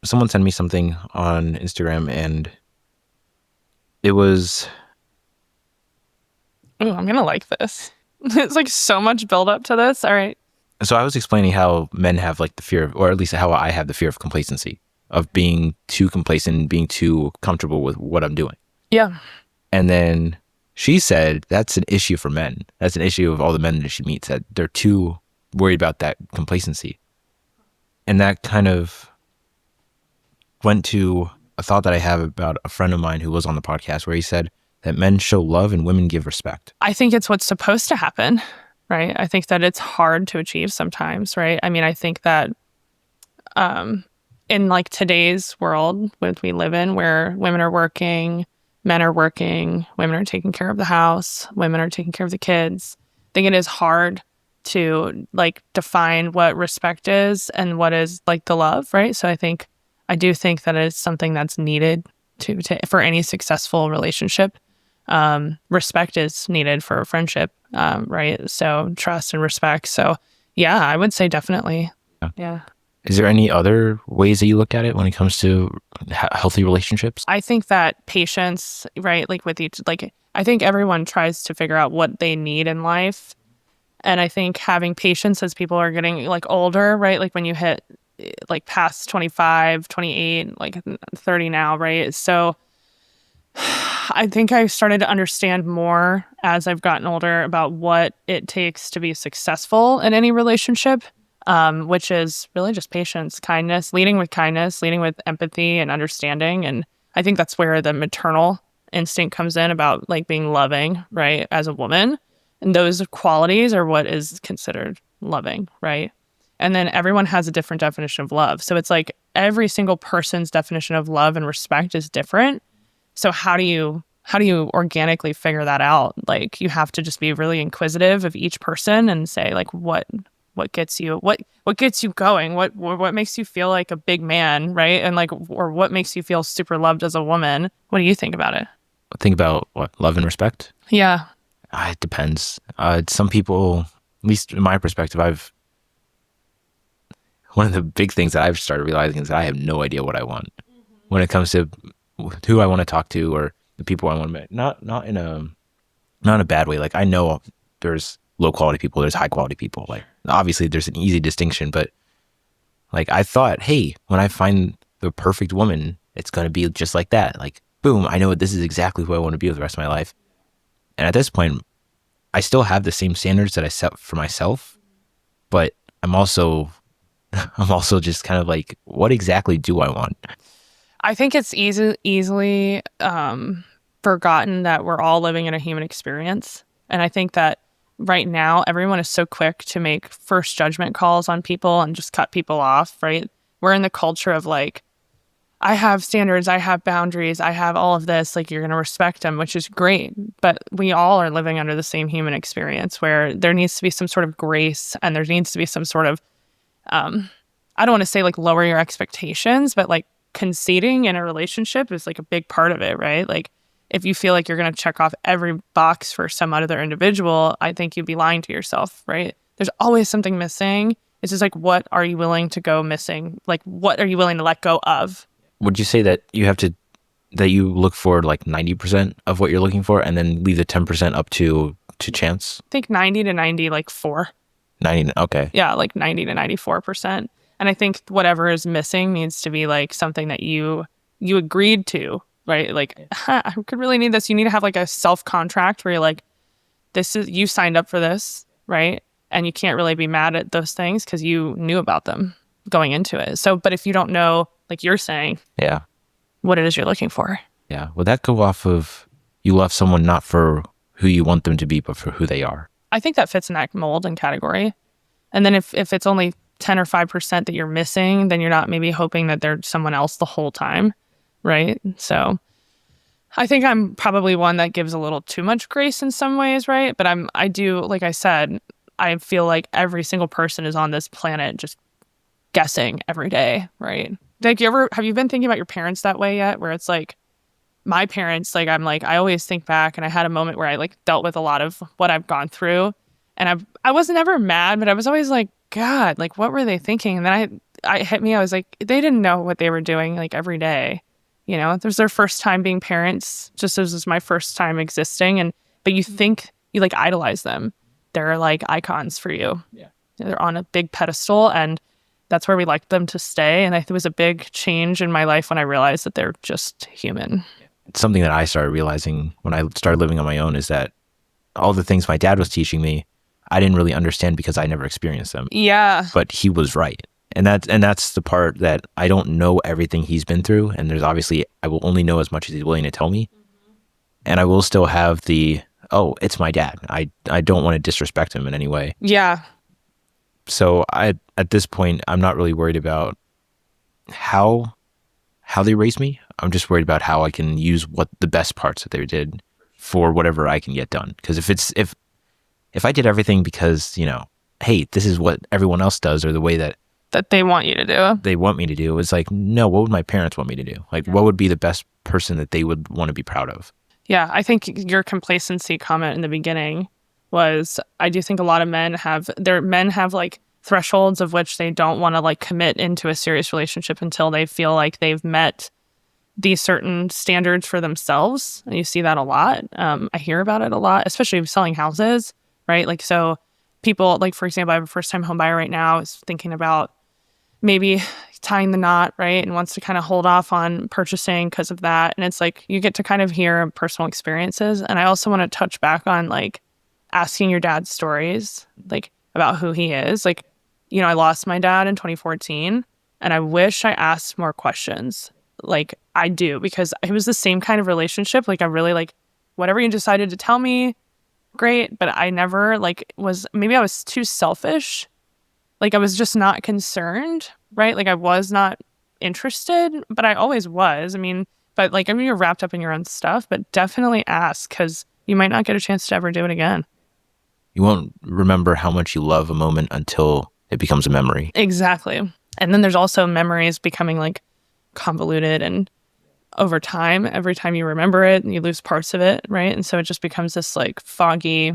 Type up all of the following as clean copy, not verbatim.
someone sent me something on Instagram, and it was, Oh, I'm going to like this. It's like so much build up to this. All right. so I was explaining how men have like the fear of, or at least how I have the fear of complacency, of being too complacent, being too comfortable with what I'm doing. Yeah. And then she said that's an issue for men. That's an issue of all the men that she meets, that they're too worried about that complacency. And that kind of went to a thought that I have about a friend of mine who was on the podcast, where he said that men show love and women give respect. I think it's what's supposed to happen, right? I think that it's hard to achieve sometimes, right? I mean, I think that in like today's world which we live in, where women are working, men are working, women are taking care of the house, women are taking care of the kids, I think it is hard to like define what respect is and what is like the love, right? So I do think that it's something that's needed to for any successful relationship. Respect is needed for a friendship, right? So trust and respect. So yeah, I would say definitely. Yeah. Is there any other ways that you look at it when it comes to healthy relationships? I think that patience, right? Like with each, like, I think everyone tries to figure out what they need in life. And I think having patience as people are getting like older, right? Like when you hit like past 25, 28, like 30 now, right? So I think I started to understand more as I've gotten older about what it takes to be successful in any relationship, which is really just patience, kindness, leading with empathy and understanding. And I think that's where the maternal instinct comes in about like being loving, right, as a woman. And those qualities are what is considered loving, right? And then everyone has a different definition of love. So it's like every single person's definition of love and respect is different. So how do you organically figure that out? Like you have to just be really inquisitive of each person and say like what gets you going? What makes you feel like a big man, right? And like, or what makes you feel super loved as a woman? What do you think about it? Think about what? Love and respect? Yeah. It depends. Some people, at least in my perspective, one of the big things that I've started realizing is that I have no idea what I want when it comes to who I want to talk to or the people I want to meet. Not in a bad way. Like I know there's low quality people, there's high quality people. Like obviously there's an easy distinction, but like I thought, hey, when I find the perfect woman, it's gonna be just like that. Like boom, I know this is exactly who I want to be with the rest of my life. And at this point, I still have the same standards that I set for myself, but I'm also just kind of like, what exactly do I want? I think it's easily forgotten that we're all living in a human experience. And I think that right now, everyone is so quick to make first judgment calls on people and just cut people off, right? We're in the culture of like, I have standards, I have boundaries, I have all of this, like you're going to respect them, which is great. But we all are living under the same human experience where there needs to be some sort of grace and there needs to be some sort of, I don't want to say like lower your expectations, but like conceding in a relationship is like a big part of it, right? Like if you feel like you're going to check off every box for some other individual, I think you'd be lying to yourself, right? There's always something missing. It's just like, what are you willing to go missing? Like, what are you willing to let go of? Would you say that that you look for like 90% of what you're looking for and then leave the 10% up to chance? I think 90 to 90, like 4. 90, okay. Yeah, like 90 to 94%. And I think whatever is missing needs to be like something that you agreed to, right? Like, I could really need this. You need to have like a self-contract where you're like, you signed up for this, right? And you can't really be mad at those things because you knew about them going into it. So, but if you don't know, like you're saying, yeah, what it is you're looking for. Yeah. Would that go off of you love someone not for who you want them to be, but for who they are? I think that fits in that mold and category. And then if it's only 10 or 5% that you're missing, then you're not maybe hoping that they're someone else the whole time, right? So I think I'm probably one that gives a little too much grace in some ways, right? But I do, like I said, I feel like every single person is on this planet just guessing every day, right? Like have you been thinking about your parents that way yet? Where it's like, my parents, like I always think back and I had a moment where I like dealt with a lot of what I've gone through and I was never mad, but I was always like, God, like what were they thinking? And then it hit me. I was like, they didn't know what they were doing like every day. You know, it was their first time being parents, just as was my first time existing. But you think you like idolize them. They're like icons for you. Yeah. They're on a big pedestal, and that's where we like them to stay. And I think it was a big change in my life when I realized that they're just human. It's something that I started realizing when I started living on my own, is that all the things my dad was teaching me, I didn't really understand because I never experienced them. Yeah. But he was right. And that's the part that I don't know everything he's been through. And there's obviously, I will only know as much as he's willing to tell me. And I will still have oh, it's my dad. I don't want to disrespect him in any way. Yeah. So at this point, I'm not really worried about how they raised me. I'm just worried about how I can use what the best parts that they did for whatever I can get done. Because if I did everything because, hey, this is what everyone else does, or the way that they want you to do. They want me to do. It's like, no, what would my parents want me to do? Like, what would be the best person that they would want to be proud of? Yeah, I think your complacency comment in the beginning was, I do think a lot of men have like thresholds of which they don't want to like commit into a serious relationship until they feel like they've met these certain standards for themselves. And you see that a lot. I hear about it a lot, especially selling houses, right? Like, so people, like, for example, I have a first time home buyer right now is thinking about maybe tying the knot, right? And wants to kind of hold off on purchasing because of that. And it's like, you get to kind of hear personal experiences. And I also want to touch back on like asking your dad's stories, like about who he is. Like, I lost my dad in 2014, and I wish I asked more questions. Like I do, because it was the same kind of relationship. Like I really like whatever you decided to tell me, great. But I never maybe I was too selfish. Like I was just not concerned, right? Like I was not interested, but I always was. You're wrapped up in your own stuff, but definitely ask, because you might not get a chance to ever do it again. You won't remember how much you love a moment until it becomes a memory. Exactly. And then there's also memories becoming like convoluted, and over time, every time you remember it, you lose parts of it, right? And so it just becomes this like foggy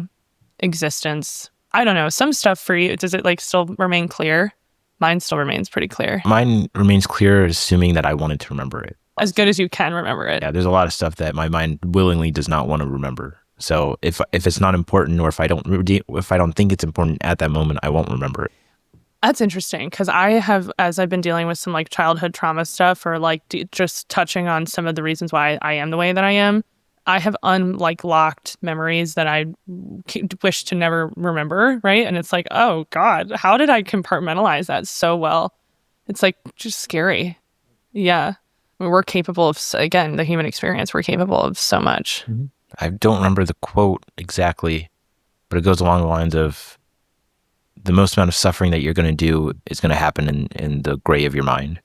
existence. I don't know. Some stuff for you, does it like still remain clear? Mine still remains pretty clear. Mine remains clear, assuming that I wanted to remember it. As good as you can remember it. Yeah, there's a lot of stuff that my mind willingly does not want to remember. So if it's not important, or if I don't think it's important at that moment, I won't remember it. That's interesting, because as I've been dealing with some like childhood trauma stuff, or like just touching on some of the reasons why I am the way that I am, I have locked memories that I wish to never remember, right? And it's like, oh God, how did I compartmentalize that so well? It's like just scary. Yeah. We're capable of, again, the human experience, we're capable of so much. Mm-hmm. I don't remember the quote exactly, but it goes along the lines of, the most amount of suffering that you're going to do is going to happen in the gray of your mind.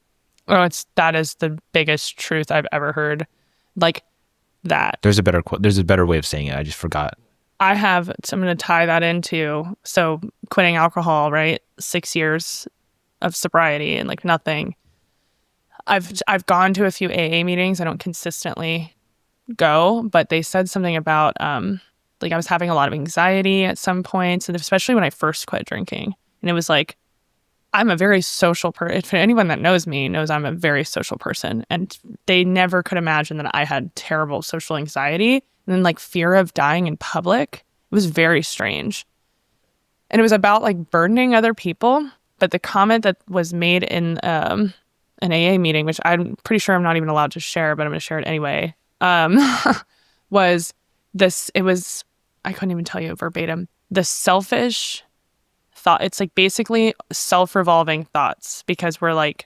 Oh, that is the biggest truth I've ever heard. Like that. There's a better quote. There's a better way of saying it. I just forgot. So I'm going to tie that into, so quitting alcohol, right? 6 years of sobriety and like nothing. I've gone to a few AA meetings. I don't consistently go, but they said something about, like I was having a lot of anxiety at some points, and especially when I first quit drinking. And it was like, I'm a very social person. If anyone that knows me knows I'm a very social person, and they never could imagine that I had terrible social anxiety. And then like fear of dying in public. It was very strange. And it was about like burdening other people. But the comment that was made in an AA meeting, which I'm pretty sure I'm not even allowed to share, but I'm going to share it anyway, was this, I couldn't even tell you verbatim, the selfish thought. It's like basically self-revolving thoughts, because we're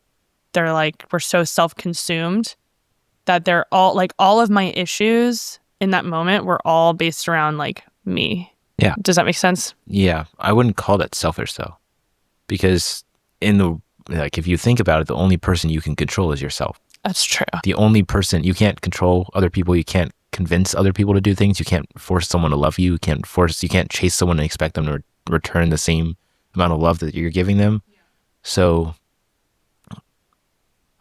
so self-consumed that they're all of my issues in that moment were all based around like me. Yeah. Does that make sense? Yeah. I wouldn't call that selfish though, because if you think about it, the only person you can control is yourself. That's true. The only person, you can't control other people. You can't convince other people to do things. You can't force someone to love you. You can't chase someone and expect them to return the same amount of love that you're giving them. Yeah. So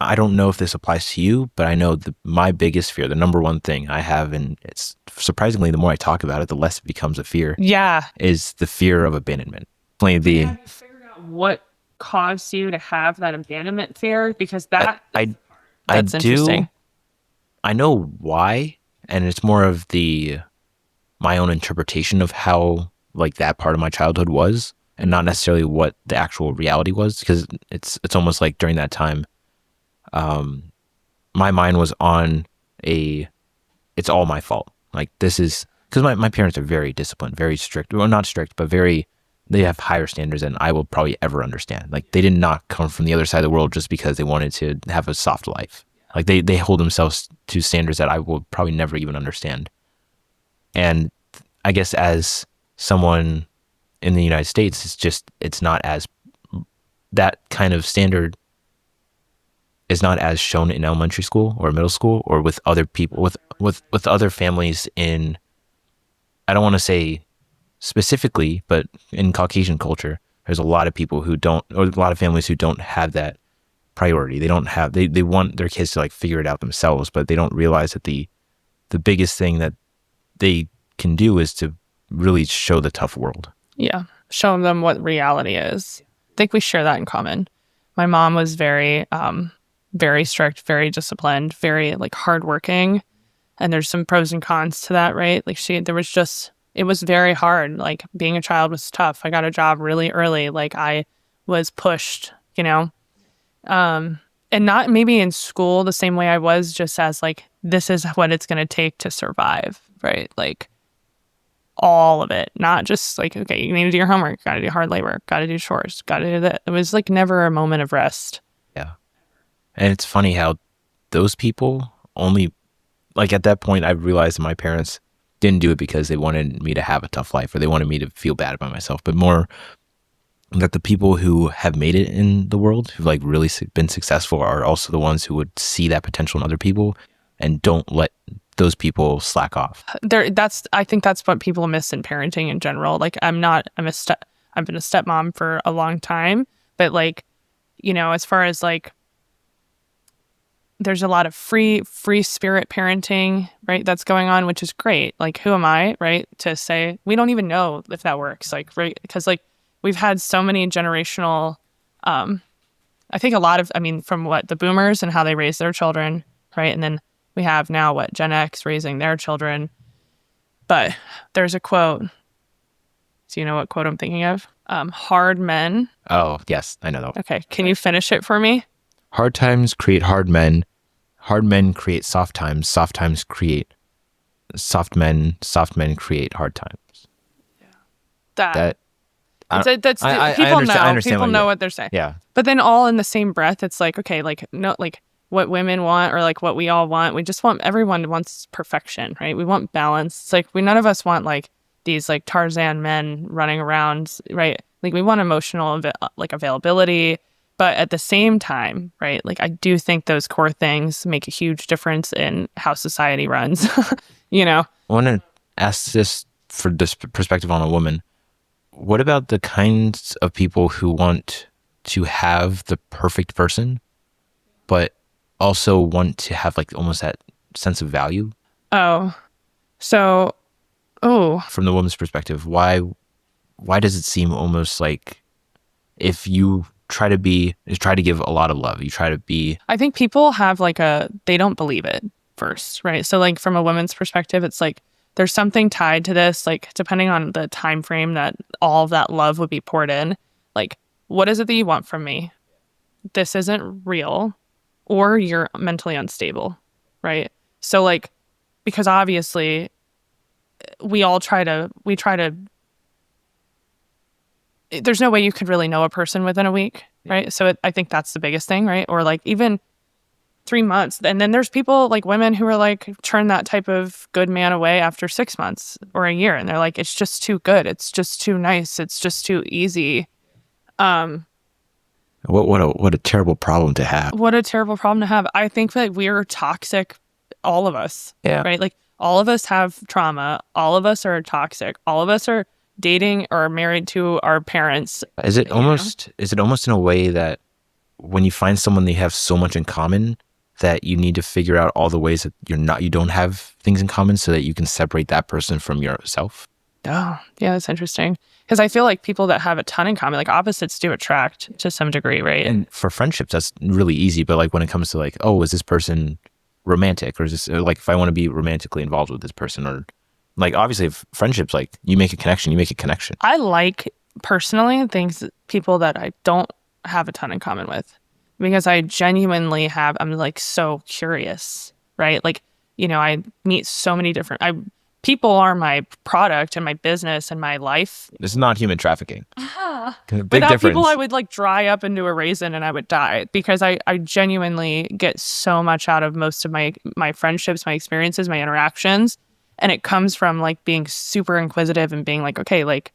I don't know if this applies to you, but I know my biggest fear, the number one thing I have, and it's surprisingly, the more I talk about it, the less it becomes a fear. Yeah. Is the fear of abandonment. Have you figured out what caused you to have that abandonment fear? Because I I that's interesting. do. I know why, and it's more of the my own interpretation of how like that part of my childhood was, and not necessarily what the actual reality was. Because it's almost like during that time, um, my mind was on a it's all my fault. Like this is because my parents are very disciplined, very strict. Well, not strict, but very. They have higher standards than I will probably ever understand. Like they did not come from the other side of the world just because they wanted to have a soft life. Like they hold themselves to standards that I will probably never even understand. And I guess as someone in the United States, it's not as that kind of standard is not as shown in elementary school or middle school or with other people with other families in I don't want to say specifically, but in Caucasian culture, there's a lot of people who don't or a lot of families who don't have that priority. They don't have they want their kids to like figure it out themselves, but they don't realize that the biggest thing that they can do is to really show the tough world. Yeah. Show them what reality is. I think we share that in common. My mom was very strict, very disciplined, very like hardworking. And there's some pros and cons to that, right? Like it was very hard. Like being a child was tough. I got a job really early. Like I was pushed, you know, and not maybe in school the same way I was, just as like, this is what it's going to take to survive, right? Like all of it, not just like, okay, you need to do your homework, got to do hard labor, got to do chores, got to do that. It was like never a moment of rest. Yeah. And it's funny how those people only like at that point I realized that my parents didn't do it because they wanted me to have a tough life or they wanted me to feel bad about myself, but more that the people who have made it in the world, who've like really been successful, are also the ones who would see that potential in other people and don't let those people slack off. I think that's what people miss in parenting in general. Like I've been a stepmom for a long time, but like, you know, as far as like, there's a lot of free spirit parenting, right? That's going on, which is great. Like, who am I, right? To say, we don't even know if that works. Like, right. Because like we've had so many generational, I think from what the boomers and how they raise their children, right? And then we have now what Gen X raising their children. But there's a quote. Do you know what quote I'm thinking of? Hard men. Oh, yes, I know that. Okay. Can you finish it for me? Hard times create hard men create soft times create soft men create hard times. People know what they're saying. Yeah. But then all in the same breath, it's like, okay, like no, like what women want or like what we all want. Everyone wants perfection, right? We want balance. It's like none of us want like these like Tarzan men running around, right? Like we want emotional availability, but at the same time, right? Like I do think those core things make a huge difference in how society runs. You know? I want to ask this for this perspective on a woman. What about the kinds of people who want to have the perfect person, but also want to have like almost that sense of value? From the woman's perspective, why does it seem almost like if you try to give a lot of love, you try to be... I think people have they don't believe it first, right? So like from a woman's perspective, it's like there's something tied to this, like depending on the time frame that all of that love would be poured in. Like, what is it that you want from me? This isn't real, or you're mentally unstable, right? So like, because obviously we try to there's no way you could really know a person within a week, right? So I think that's the biggest thing, right? Or like even 3 months. And then there's people like women who are like turn that type of good man away after 6 months or a year. And they're like, it's just too good. It's just too nice. It's just too easy. What a terrible problem to have. What a terrible problem to have. I think that we're toxic, all of us. Yeah. Right? Like all of us have trauma. All of us are toxic. All of us are dating or married to our parents. Is it almost in a way that when you find someone that you have so much in common that you need to figure out all the ways that you don't have things in common so that you can separate that person from yourself? Oh, yeah, that's interesting. Because I feel like people that have a ton in common, like opposites do attract to some degree, right? And for friendships, that's really easy. But like when it comes to like, oh, is this person romantic, or is this like if I want to be romantically involved with this person, or like obviously if friendships, like you make a connection, you make a connection. I like personally people that I don't have a ton in common with because I genuinely I'm like so curious, right? Like, I meet so many people are my product and my business and my life. This is not human trafficking. Big Without difference. people, I would like dry up into a raisin and I would die because I genuinely get so much out of most of my friendships, my experiences, my interactions. And it comes from like being super inquisitive and being like, okay, like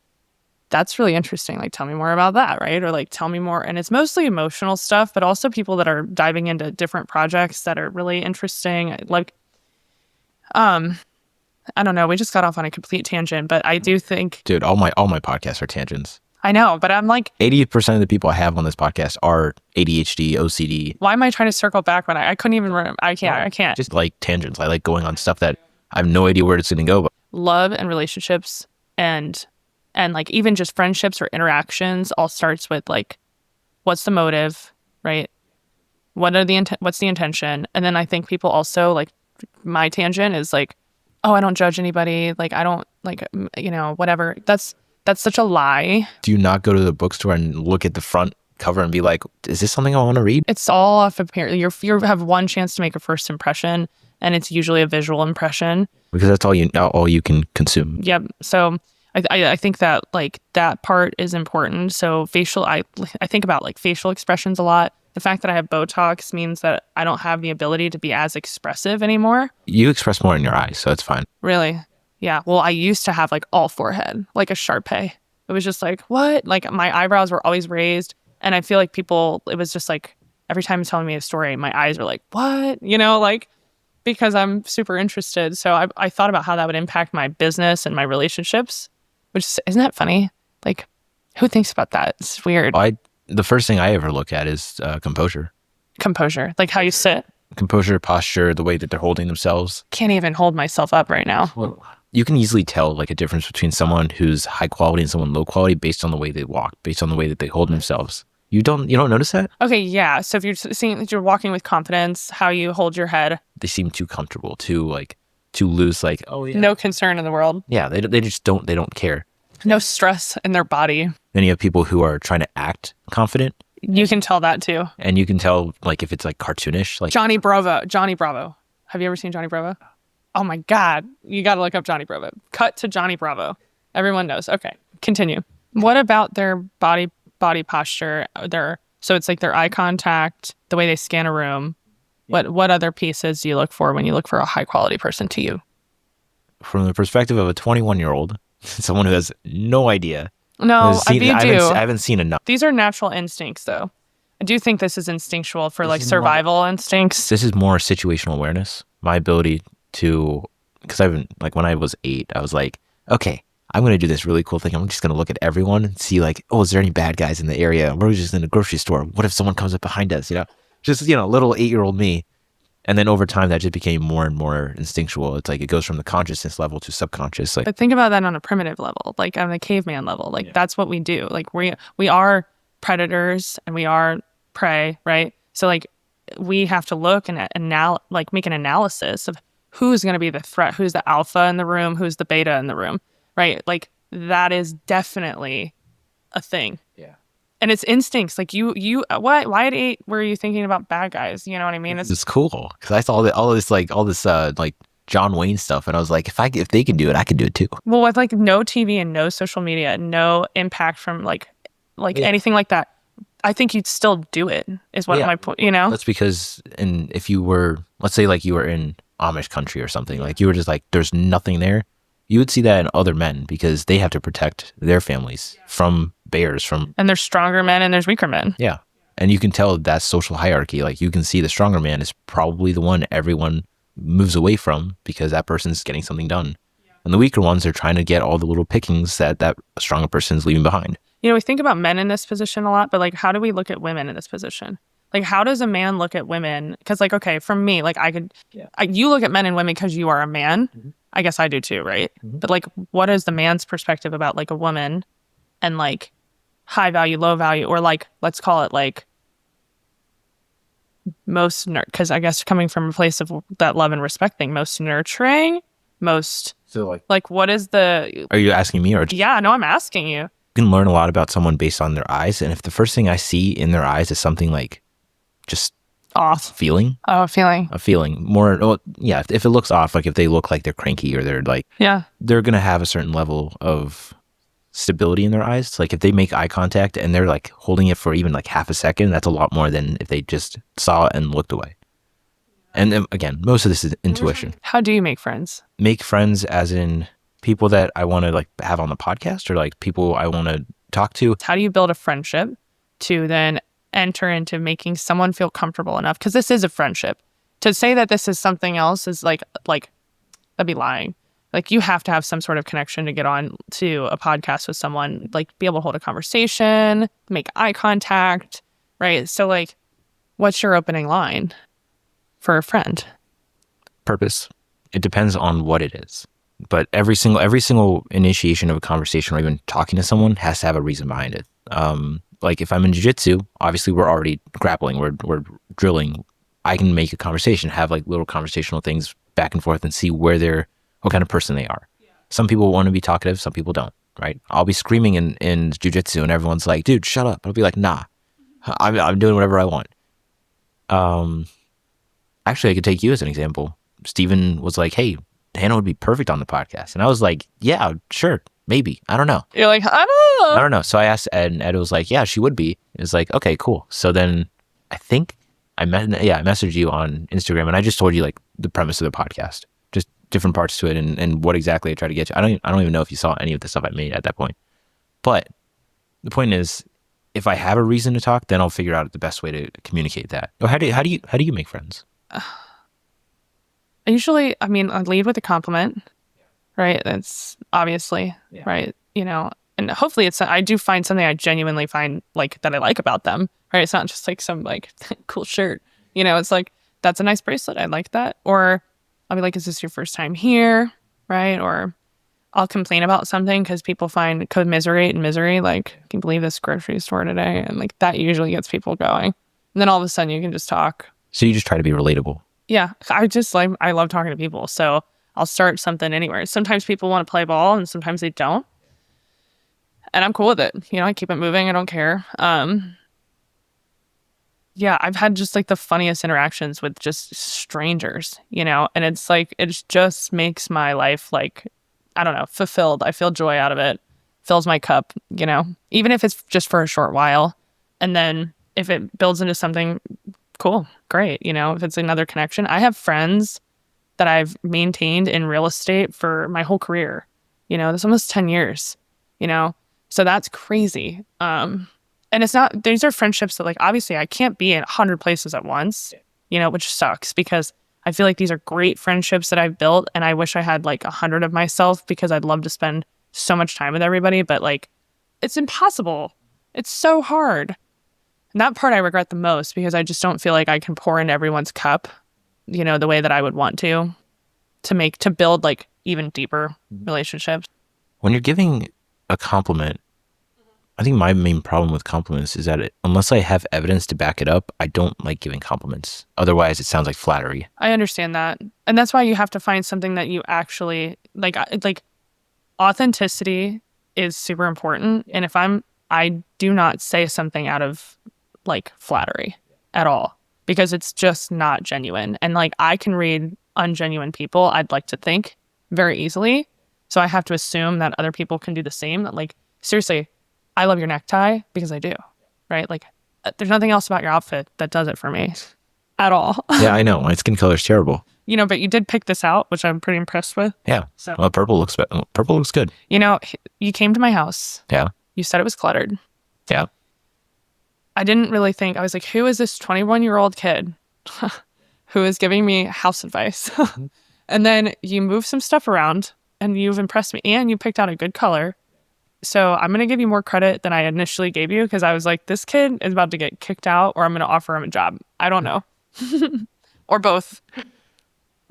that's really interesting. Like, tell me more about that, right? Or like, tell me more. And it's mostly emotional stuff, but also people that are diving into different projects that are really interesting. Like, I don't know. We just got off on a complete tangent, but I do think, dude, all my podcasts are tangents. I know, but I'm like 80% of the people I have on this podcast are ADHD, OCD. Why am I trying to circle back when I couldn't even remember? I can't. Just like tangents. I like going on stuff that I have no idea where it's going to go. But love and relationships and like even just friendships or interactions all starts with like, what's the motive, right? What's the intention? And then I think people also like my tangent is like, oh, I don't judge anybody. Like I don't like, whatever. That's such a lie. Do you not go to the bookstore and look at the front cover and be like, is this something I want to read? It's all off of you have one chance to make a first impression, and it's usually a visual impression. Because that's all you can consume. Yep. So I think that like that part is important. So I think about like facial expressions a lot. The fact that I have Botox means that I don't have the ability to be as expressive anymore. You express more in your eyes, so it's fine. Really? Yeah. Well, I used to have like all forehead, like a Shar-Pei. It was just like, what? Like my eyebrows were always raised. And I feel like it was just like every time telling me a story, my eyes were like, what? Like because I'm super interested. So I thought about how that would impact my business and my relationships, isn't that funny? Like who thinks about that? It's weird. The first thing I ever look at is composure. Composure, like how you sit. Composure, posture, the way that they're holding themselves. Can't even hold myself up right now. Well, you can easily tell like a difference between someone who's high quality and someone low quality based on the way they walk, based on the way that they hold themselves. You don't notice that? Okay, yeah. So if you're walking with confidence, how you hold your head. They seem too comfortable, too loose, like, oh yeah. No concern in the world. Yeah, they just don't care. No stress in their body. Then you have people who are trying to act confident. You can tell that too. And you can tell like if it's like cartoonish. Like Johnny Bravo. Have you ever seen Johnny Bravo? Oh my God. You got to look up Johnny Bravo. Cut to Johnny Bravo. Everyone knows. Okay, continue. What about their body posture? So it's like their eye contact, the way they scan a room. What other pieces do you look for when you look for a high quality person to you? From the perspective of a 21-year-old, someone who has no idea. No, I haven't seen enough. These are natural instincts, though. I do think this is instinctual for like survival instincts. This is more situational awareness. My ability to, because when I was 8, I was like, okay, I'm going to do this really cool thing. I'm just going to look at everyone and see like, oh, is there any bad guys in the area? We're just in a grocery store. What if someone comes up behind us? Just, little 8-year-old me. And then over time, that just became more and more instinctual. It's like it goes from the consciousness level to subconscious. Like, but think about that on a primitive level, like on a caveman level. Like that's what we do. Like we are predators and we are prey, right? So like we have to look and make an analysis of who's going to be the threat, who's the alpha in the room, who's the beta in the room, right? Like that is definitely a thing. Yeah. And it's instincts. Like why at 8 were you thinking about bad guys? You know what I mean? It's cool because I saw all this John Wayne stuff, and I was like, if they can do it, I can do it too. Well, with like no TV and no social media, no impact from like anything like that, I think you'd still do it. Is what my point. That's because, if you were, let's say, like you were in Amish country or something, like you were just like, there's nothing there. You would see that in other men because they have to protect their families from bears, and there's stronger men and there's weaker men. Yeah. And you can tell that social hierarchy. Like you can see the stronger man is probably the one everyone moves away from because that person's getting something done. And the weaker ones are trying to get all the little pickings that stronger person's leaving behind. We think about men in this position a lot, but like, how do we look at women in this position? Like, how does a man look at women? Because like, okay, from me, like you look at men and women because you are a man. Mm-hmm. I guess I do too, right? Mhm. But like, what is the man's perspective about like a woman and like high value, low value, or like, let's call it like most, because I guess coming from a place of that love and respect thing, most nurturing, most So like, what is the, are you asking me, or yeah, no, I'm asking you. you can learn a lot about someone based on their eyes, and if the first thing I see in their eyes is something like just Off. feeling, Oh, feeling. a feeling more, well, yeah, if it looks off, like if they look like they're cranky or they're like, Yeah. they're gonna have a certain level of stability in their eyes. Like if they make eye contact and they're like holding it for even like half a second, that's a lot more than if they just saw it and looked away. And then, again, most of this is intuition. How do you make friends? Make friends as in people that I want to like have on the podcast, or like people I want to talk to. How do you build a friendship to then enter into making someone feel comfortable enough? Because this is a friendship. To say that this is something else is like that'd be lying. Like you have to have some sort of connection to get on to a podcast with someone, like be able to hold a conversation, make eye contact, right? So like, what's your opening line for a friend? Purpose. It depends on what it is. But every single initiation of a conversation or even talking to someone has to have a reason behind it. Like if I'm in jiu-jitsu, obviously we're already grappling, we're drilling. I can make a conversation, have like little conversational things back and forth and see what kind of person they are. Some people want to be talkative, some people don't, right? I'll be screaming in jiu-jitsu and everyone's like, dude, shut up. I'll be like, nah, I'm doing whatever I want. Actually, I could take you as an example. Steven was like, hey, Hanah would be perfect on the podcast. And I was like, yeah, sure, maybe. I don't know. You're like, I don't know. So I asked Ed, and Ed was like, yeah, she would be. It was like, okay, cool. So then I think I messaged you on Instagram, and I just told you like the premise of the podcast, just different parts to it, and what exactly I try to get you. I don't even know if you saw any of the stuff I made at that point. But the point is, if I have a reason to talk, then I'll figure out the best way to communicate that. Or how do you make friends? Usually, I mean, I lead with a compliment, right? That's obviously, right? You know, and hopefully I do find something I genuinely find like that I like about them, right? It's not just like some like cool shirt, you know, it's like, that's a nice bracelet. I like that. Or I'll be like, is this your first time here? Right. Or I'll complain about something because people find commiserate and misery. Like, I can believe this grocery store today. And like that usually gets people going. And then all of a sudden you can just talk. So you just try to be relatable. Yeah, I love talking to people. So I'll start something anywhere. Sometimes people want to play ball and sometimes they don't. And I'm cool with it. You know, I keep it moving. I don't care. Yeah, I've had just like the funniest interactions with just strangers, you know, and it's like, it just makes my life like, I don't know, fulfilled. I feel joy out of it. Fills my cup, you know, even if it's just for a short while. And then if it builds into something cool, great. You know, if it's another connection. I have friends that I've maintained in real estate for my whole career. You know, that's almost 10 years, you know, so that's crazy. And it's not, these are friendships that like, obviously I can't be in 100 places at once, you know, which sucks because I feel like these are great friendships that I've built. And I wish I had like 100 of myself because I'd love to spend so much time with everybody, but like, it's impossible. It's so hard. And that part I regret the most because I just don't feel like I can pour into everyone's cup, you know, the way that I would want to build like even deeper relationships. When you're giving a compliment, I think my main problem with compliments is that unless I have evidence to back it up, I don't like giving compliments. Otherwise, it sounds like flattery. I understand that. And that's why you have to find something that you actually like authenticity is super important. And if I do not say something out of like flattery at all because it's just not genuine. And like I can read ungenuine people, I'd like to think, very easily. So I have to assume that other people can do the same. That like, seriously, I love your necktie because I do, right? Like there's nothing else about your outfit that does it for me at all. Yeah, I know. My skin color is terrible. You know, but you did pick this out, which I'm pretty impressed with. Yeah. So, well, purple looks good. You know, you came to my house. Yeah. You said it was cluttered. Yeah. I didn't really think, I was like, who is this 21-year-old kid who is giving me house advice? And then you move some stuff around and you've impressed me and you picked out a good color. So I'm going to give you more credit than I initially gave you because I was like, this kid is about to get kicked out or I'm going to offer him a job. I don't know. Or both.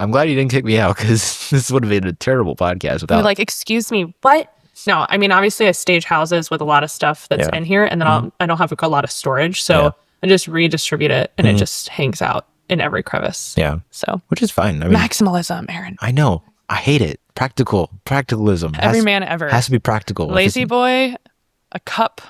I'm glad you didn't kick me out because this would have been a terrible podcast You're without. like, excuse me, what? No, I mean, obviously I stage houses with a lot of stuff that's Yeah. in here, and then I don't have a lot of storage, so Yeah. I just redistribute it, and it just hangs out in every crevice. Yeah. So Which is fine. I mean, maximalism, Aaron. I know. I hate it. Practicalism. Every man ever. Has to be practical. Lazy boy, a cup,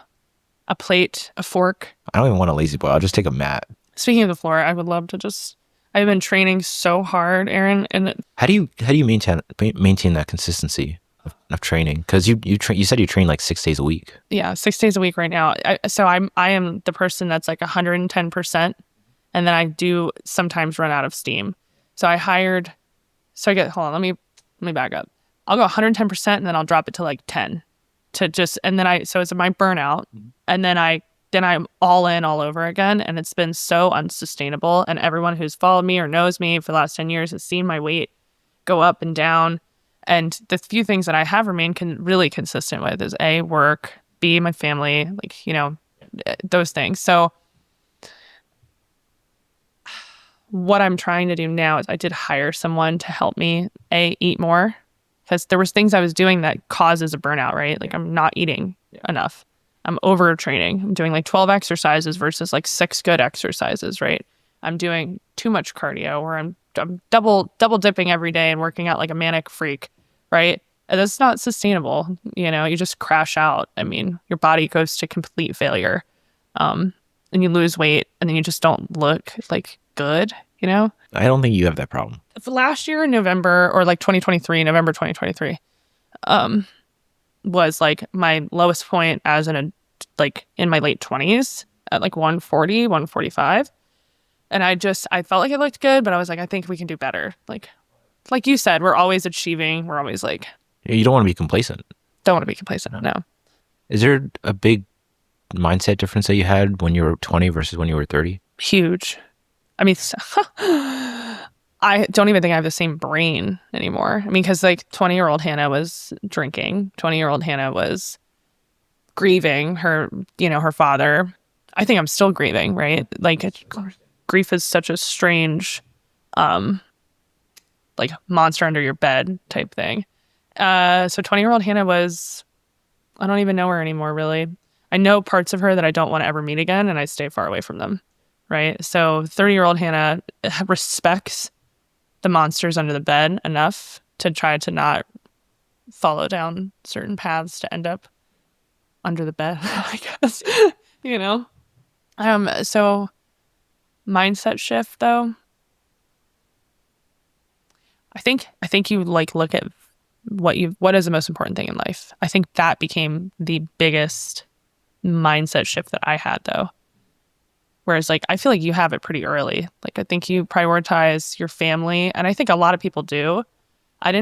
a plate, a fork. I don't even want a lazy boy. I'll just take a mat. Speaking of the floor, I would love to just. I've been training so hard, Aaron, and How do you maintain that consistency of training? Because you said you train like 6 days a week. yeah, 6 days a week right now. I am the person that's like 110%, and then I do sometimes run out of steam. So I get, hold on, let me back up. I'll go 110%, and then I'll drop it to like 10 to just, and then so it's my burnout, and then I'm all in all over again, and it's been so unsustainable. And everyone who's followed me or knows me for the last 10 years has seen my weight go up and down. And the few things that I have remained really consistent with is A, work, B, my family, like, you know, those things. So what I'm trying to do now is I did hire someone to help me, A, eat more, because there was things I was doing that causes a burnout, right? Like I'm not eating enough. I'm overtraining. I'm doing like 12 exercises versus like 6 good exercises, right? I'm doing too much cardio, or I'm double dipping every day and working out like a manic freak, right? And that's not sustainable. You know, you just crash out. I mean, your body goes to complete failure, and you lose weight, and then you just don't look like good. You know, I don't think you have that problem. last year in November, or like November 2023, was like my lowest point as like in my late 20s at like 140, 145. And I felt like it looked good, but I was like, I think we can do better. Like you said, we're always achieving. We're always like, You don't want to be complacent. don't want to be complacent. No. Is there a big mindset difference that you had when you were 20 versus when you were 30? Huge. I mean, I don't even think I have the same brain anymore. I mean, because like 20-year-old Hanah was drinking. 20-year-old Hanah was grieving her father. I think I'm still grieving, right? Like grief is such a strange, like monster under your bed type thing. So 20-year-old Hanah was, I don't even know her anymore, really. I know parts of her that I don't want to ever meet again, and I stay far away from them, right? So 30-year-old Hanah respects the monsters under the bed enough to try to not follow down certain paths to end up under the bed, I guess, you know? So mindset shift though. I think you like look at what is the most important thing in life. I think that became the biggest mindset shift that I had though. Whereas like I feel like you have it pretty early. Like I think you prioritize your family, and I think a lot of people do. I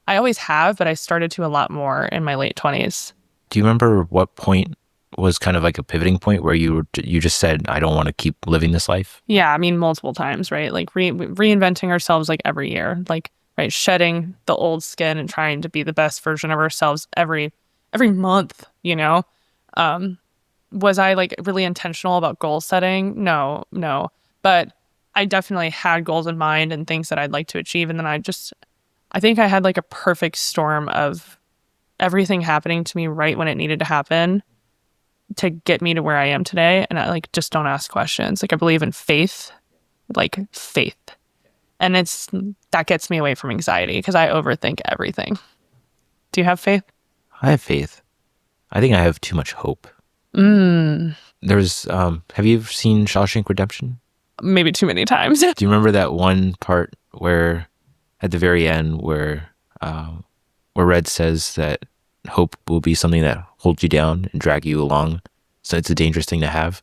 always have, but I started to a lot more in my late 20s. Do you remember what point was kind of like a pivoting point where you just said, I don't want to keep living this life? Yeah, I mean multiple times, right? Like reinventing ourselves like every year, like right, shedding the old skin and trying to be the best version of ourselves every month, you know? Was I like really intentional about goal setting? No. But I definitely had goals in mind and things that I'd like to achieve. And then I think I had like a perfect storm of everything happening to me right when it needed to happen to get me to where I am today. And I like just don't ask questions. Like I believe in faith, like faith. And that gets me away from anxiety because I overthink everything. Do you have faith? I have faith. I think I have too much hope. There's, have you ever seen Shawshank Redemption? Maybe too many times. Do you remember that one part where, at the very end, where Red says that hope will be something that holds you down and drag you along, so it's a dangerous thing to have?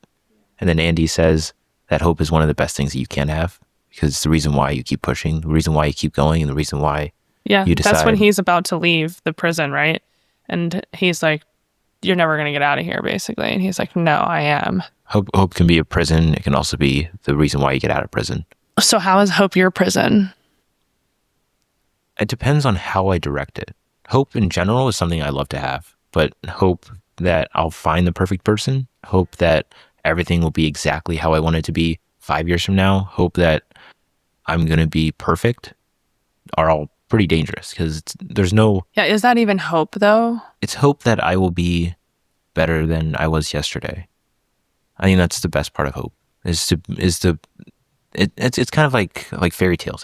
And then Andy says that hope is one of the best things that you can have because it's the reason why you keep pushing, the reason why you keep going, and the reason why you decide. That's when he's about to leave the prison, right? And he's like, you're never going to get out of here, basically. And he's like, no, I am. Hope can be a prison. It can also be the reason why you get out of prison. So how is hope your prison? It depends on how I direct it. Hope in general is something I love to have, but hope that I'll find the perfect person, hope that everything will be exactly how I want it to be 5 years from now, hope that I'm going to be perfect are all pretty dangerous because there's no. Yeah, is that even hope though? It's hope that I will be better than I was yesterday. I think that's the best part of hope. It's kind of like fairy tales.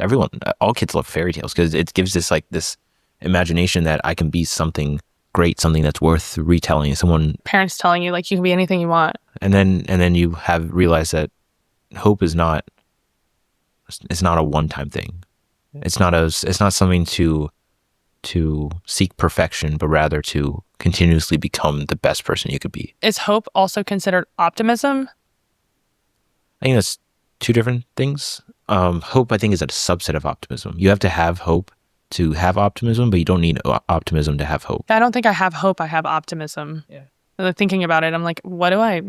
All kids love fairy tales because it gives this imagination that I can be something great, something that's worth retelling. Someone Parents telling you like you can be anything you want, and then you have realized that hope is not. It's not a one-time thing. It's not something to seek perfection, but rather to continuously become the best person you could be. Is hope also considered optimism? I think that's two different things. Hope, I think, is a subset of optimism. You have to have hope to have optimism, but you don't need optimism to have hope. I don't think I have hope. I have optimism. Yeah. Thinking about it, I'm like, what do I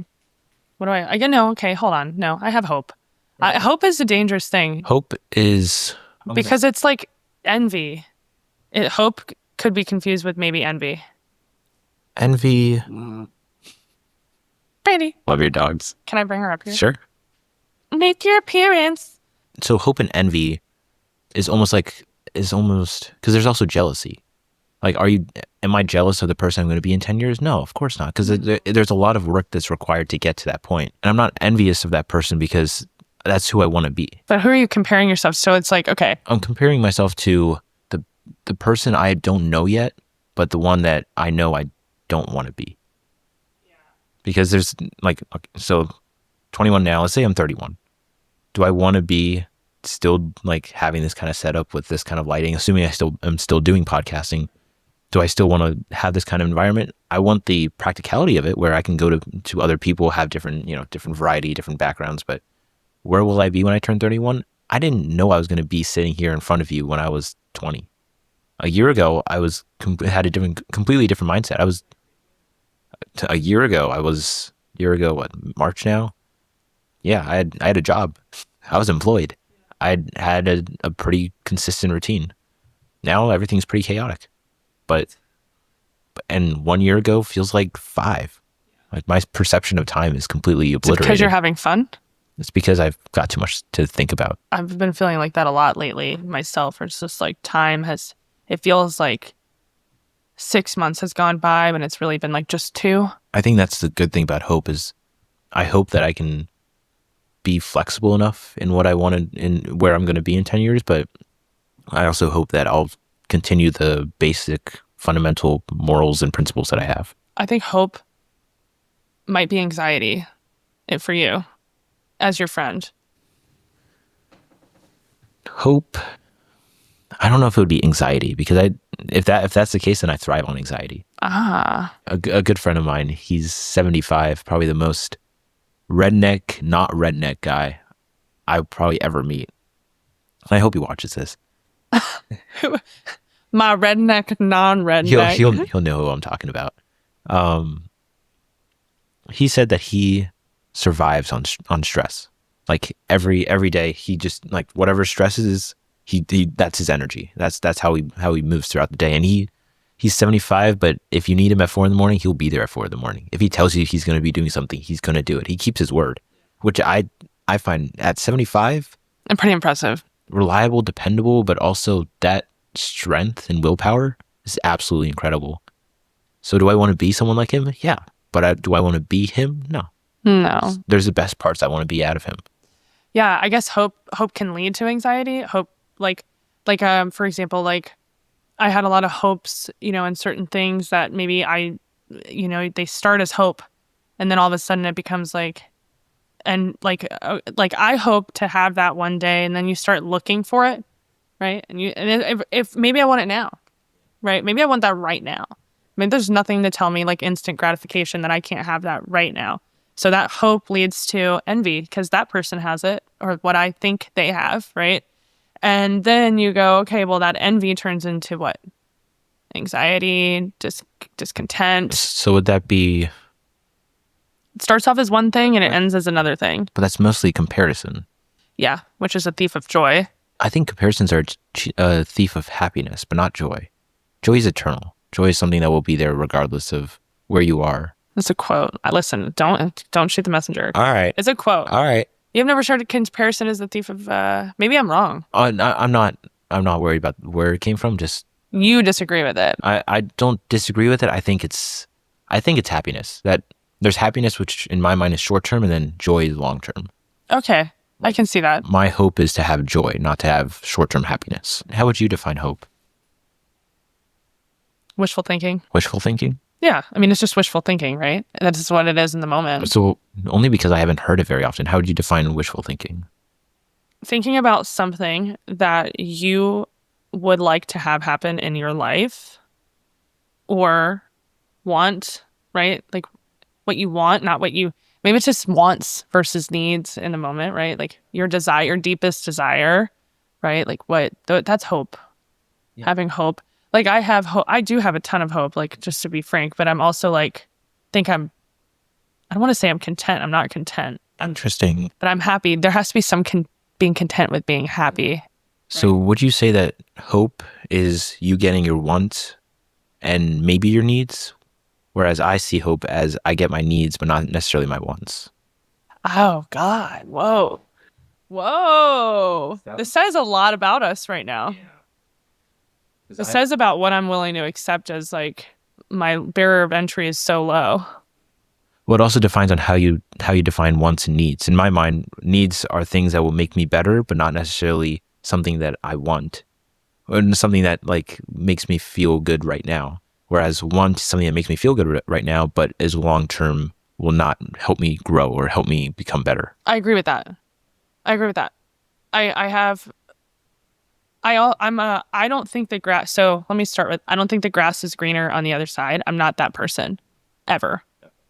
get? No, okay, hold on. No, I have hope. Hope is a dangerous thing. Hope is... Because it's like envy. Hope could be confused with maybe envy. Envy... Brady. Love your dogs. Can I bring her up here? Sure. Make your appearance. So hope and envy is almost because there's also jealousy. Like, am I jealous of the person I'm going to be in 10 years? No, of course not. Because there's a lot of work that's required to get to that point. And I'm not envious of that person because that's who I want to be. But who are you comparing yourself to? So it's like, okay. I'm comparing myself to the person I don't know yet, but the one that I know I don't want to be. Yeah. Because there's 21 now, let's say I'm 31. Do I want to be still having this kind of setup with this kind of lighting, assuming I'm still doing podcasting? Do I still want to have this kind of environment? I want the practicality of it where I can go to other people, have different variety, different backgrounds, but where will I be when I turn 31? I didn't know I was going to be sitting here in front of you when I was 20. A year ago, I had a completely different mindset. What, March now? Yeah, I had a job. I was employed. I had a pretty consistent routine. Now everything's pretty chaotic. And 1 year ago feels like 5. Like, my perception of time is completely obliterated. Because you're having fun? It's because I've got too much to think about. I've been feeling like that a lot lately myself. It's just like it feels like 6 months has gone by when it's really been like just 2. I think that's the good thing about hope is I hope that I can be flexible enough in what I wanted in where I'm going to be in 10 years, but I also hope that I'll continue the basic fundamental morals and principles that I have. I think hope might be anxiety for you as your friend. Hope, I don't know if it would be anxiety, because if that's the case, then I thrive on anxiety. A good friend of mine, he's 75, probably the most not redneck guy I would probably ever meet. I hope he watches this. My redneck, non-redneck. He'll know who I'm talking about. He said that he survives on stress. Like every day, he just whatever stresses he that's his energy. That's how he moves throughout the day. And he's 75, but if you need him at 4 a.m, he'll be there at 4 a.m. If he tells you he's going to be doing something, he's going to do it. He keeps his word, which I find at 75 and pretty impressive. Reliable, dependable, but also that strength and willpower is absolutely incredible. So do I want to be someone like him? Yeah. But do I want to be him? No. There's the best parts I want to be out of him. Yeah, I guess hope can lead to anxiety. Hope, for example, I had a lot of hopes, in certain things that maybe they start as hope, and then all of a sudden it becomes I hope to have that one day, and then you start looking for it, right? And if maybe I want it now, right? Maybe I want that right now. I mean, there's nothing to tell me instant gratification that I can't have that right now. So that hope leads to envy because that person has it, or what I think they have, right? And then you go, okay, well, that envy turns into what? Anxiety, discontent. So would that be... It starts off as one thing and it ends as another thing. But that's mostly comparison. Yeah, which is a thief of joy. I think comparisons are a thief of happiness, but not joy. Joy is eternal. Joy is something that will be there regardless of where you are. It's a quote. Listen, don't shoot the messenger. All right. It's a quote. All right. You've never started comparison as the thief of, maybe I'm wrong. I'm not worried about where it came from. Just You disagree with it. I don't disagree with it. I think it's happiness. That there's happiness, which in my mind is short term, and then joy is long term. Okay. I can see that. My hope is to have joy, not to have short term happiness. How would you define hope? Wishful thinking. Wishful thinking? Yeah. I mean, it's just wishful thinking, right? That is what it is in the moment. So only because I haven't heard it very often. How would you define wishful thinking? Thinking about something that you would like to have happen in your life or want, right? Like what you want, not what you, maybe it's just wants versus needs in the moment, right? Like your desire, your deepest desire, right? Like that's hope. Yeah. Having hope. Like I have hope. I do have a ton of hope, like just to be frank, but I'm also like, I don't want to say I'm content. I'm not content. Interesting. But I'm happy. There has to be some being content with being happy. So would you say that hope is you getting your wants and maybe your needs? Whereas I see hope as I get my needs, but not necessarily my wants. Oh, God. Whoa. Whoa. This says a lot about us right now. Yeah. It says about what I'm willing to accept as like my barrier of entry is so low. Well, it also defines on how you define wants and needs. In my mind, needs are things that will make me better, but not necessarily something that I want or something that like makes me feel good right now. Whereas want is something that makes me feel good right now, but is long term will not help me grow or help me become better. I agree with that. I don't think the grass, so let me start with, I don't think the grass is greener on the other side. I'm not that person ever.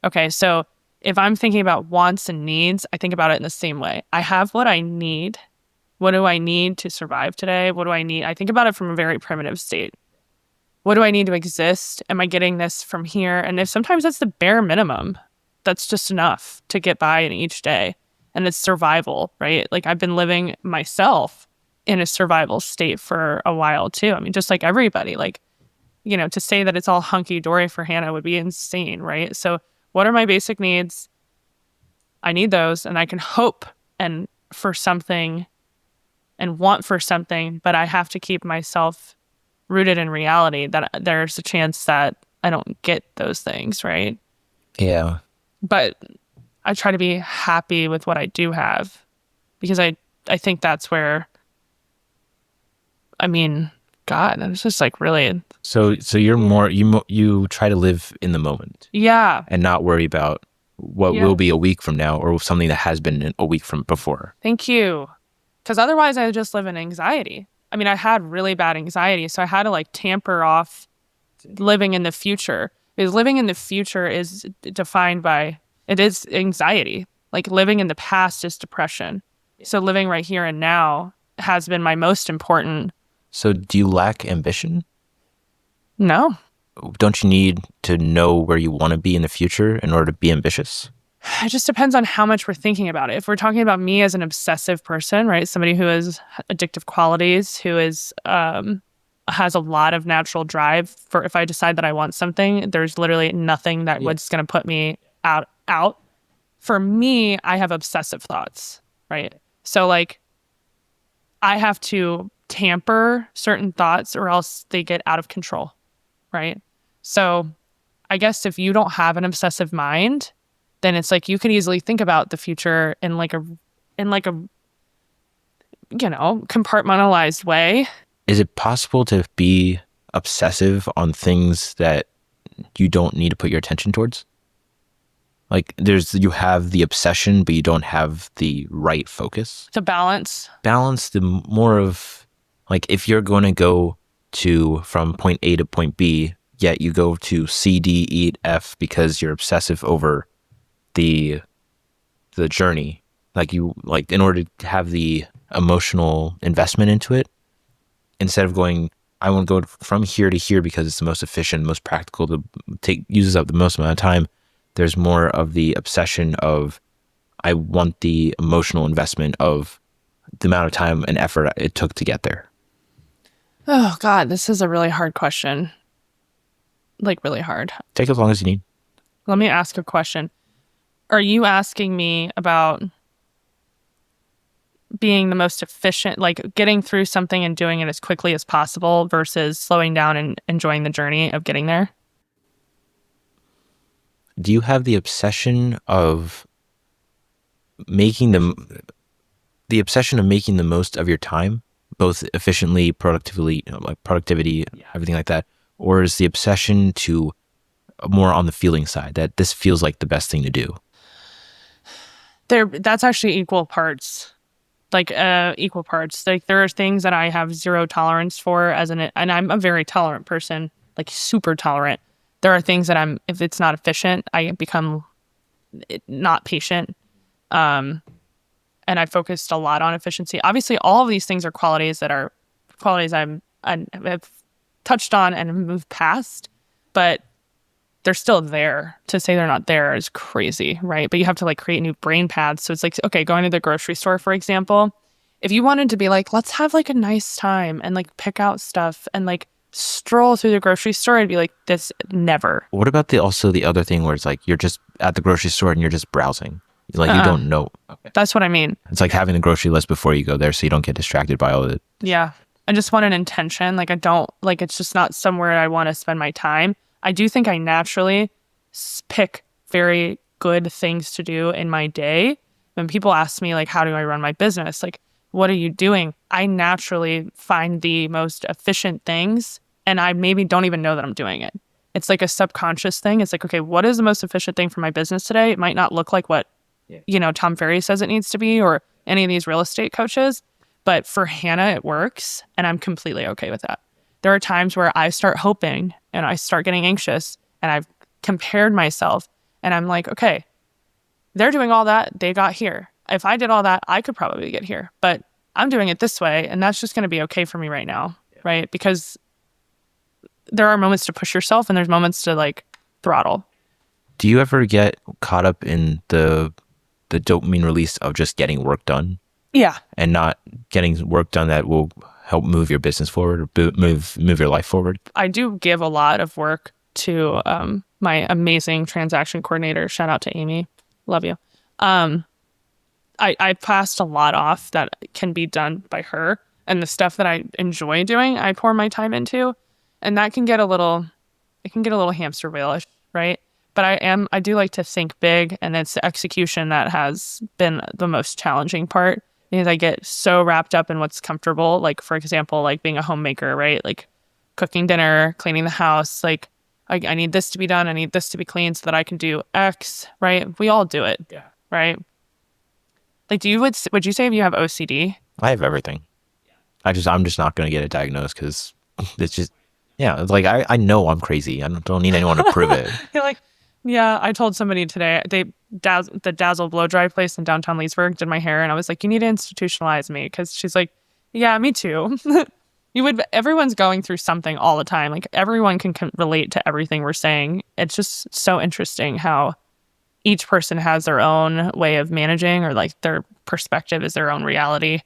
Okay. So if I'm thinking about wants and needs, I think about it in the same way. I have what I need. What do I need to survive today? What do I need? I think about it from a very primitive state. What do I need to exist? Am I getting this from here? And if sometimes that's the bare minimum, that's just enough to get by in each day. And it's survival, right? Like I've been living myself in a survival state for a while too. I mean, just like everybody, like, you know, to say that it's all hunky-dory for Hanah would be insane, right? So what are my basic needs? I need those, and I can hope and for something and want for something, but I have to keep myself rooted in reality that there's a chance that I don't get those things, right? Yeah. But I try to be happy with what I do have because I think that's where, I mean, God, it's just like really. So you're more, you try to live in the moment. Yeah. And not worry about what will be a week from now or something that has been a week from before. Thank you. Because otherwise I just live in anxiety. I mean, I had really bad anxiety, so I had to like tamper off living in the future. Because living in the future is defined by, it is anxiety. Like living in the past is depression. So living right here and now has been my most important. So do you lack ambition? No. Don't you need to know where you want to be in the future in order to be ambitious? It just depends on how much we're thinking about it. If we're talking about me as an obsessive person, right? Somebody who has addictive qualities, who is has a lot of natural drive for, if I decide that I want something, there's literally nothing that was going to put me out. For me, I have obsessive thoughts, right? So like I have to tamper certain thoughts or else they get out of control, right? So I guess if you don't have an obsessive mind, then it's like you could easily think about the future in like a you know, compartmentalized way. Is it possible to be obsessive on things that you don't need to put your attention towards? Like you have the obsession, but you don't have the right focus. To balance the more of like if you're going to go from point A to point B, yet you go to C, D, E, F because you're obsessive over the journey. Like in order to have the emotional investment into it, instead of going, I want to go from here to here because it's the most efficient, most practical to uses up the most amount of time. There's more of the obsession of, I want the emotional investment of the amount of time and effort it took to get there. Oh God, this is a really hard question. Like really hard. Take as long as you need. Let me ask a question. Are you asking me about being the most efficient, like getting through something and doing it as quickly as possible versus slowing down and enjoying the journey of getting there. Do you have the obsession of making making the most of your time, both efficiently, productively, like productivity, everything like that, or is the obsession to more on the feeling side that this feels like the best thing to do? That's actually equal parts. Like equal parts. Like there are things that I have zero tolerance for and I'm a very tolerant person, like super tolerant. There are things that if it's not efficient, I become not patient. And I focused a lot on efficiency. Obviously, all of these things are qualities I've touched on and moved past, but they're still there. To say they're not there is crazy, right? But you have to like create new brain paths. So it's like, okay, going to the grocery store, for example, if you wanted to be like, let's have like a nice time and like pick out stuff and like stroll through the grocery store, I'd be like, this never. What about the other thing where it's like you're just at the grocery store and you're just browsing? Like you don't know. Okay. That's what I mean. It's like having a grocery list before you go there so you don't get distracted by all of it. Yeah. I just want an intention. Like I don't, like it's just not somewhere I want to spend my time. I do think I naturally pick very good things to do in my day. When people ask me, like, how do I run my business? Like, what are you doing? I naturally find the most efficient things, and I maybe don't even know that I'm doing it. It's like a subconscious thing. It's like, okay, what is the most efficient thing for my business today? It might not look like what, Tom Ferry says it needs to be or any of these real estate coaches, but for Hanah, it works, and I'm completely okay with that. There are times where I start hoping and I start getting anxious and I've compared myself and I'm like, okay, they're doing all that. They got here. If I did all that, I could probably get here, but I'm doing it this way. And that's just going to be okay for me right now. Right. Because there are moments to push yourself and there's moments to like throttle. Do you ever get caught up in the dopamine release of just getting work done? Yeah. And not getting work done that will help move your business forward or move your life forward? I do give a lot of work to my amazing transaction coordinator. Shout out to Amy. Love you. I passed a lot off that can be done by her. And the stuff that I enjoy doing, I pour my time into. And that can get a little hamster wheel-ish, right? But I do like to think big, and it's the execution that has been the most challenging part. Because I get so wrapped up in what's comfortable. Like, for example, like being a homemaker, right? Like cooking dinner, cleaning the house. Like I need this to be done. I need this to be clean so that I can do X, right? We all do it, right? Like, would you say if you have OCD? I have everything. I'm just not going to get it diagnosed because it's just, it's like, I know I'm crazy. I don't need anyone to prove it. You're like, yeah, I told somebody today, the Dazzle blow dry place in downtown Leesburg did my hair, and I was like, you need to institutionalize me, because she's like, yeah, me too. Everyone's going through something all the time. Like everyone can relate to everything we're saying. It's just so interesting how each person has their own way of managing, or like their perspective is their own reality.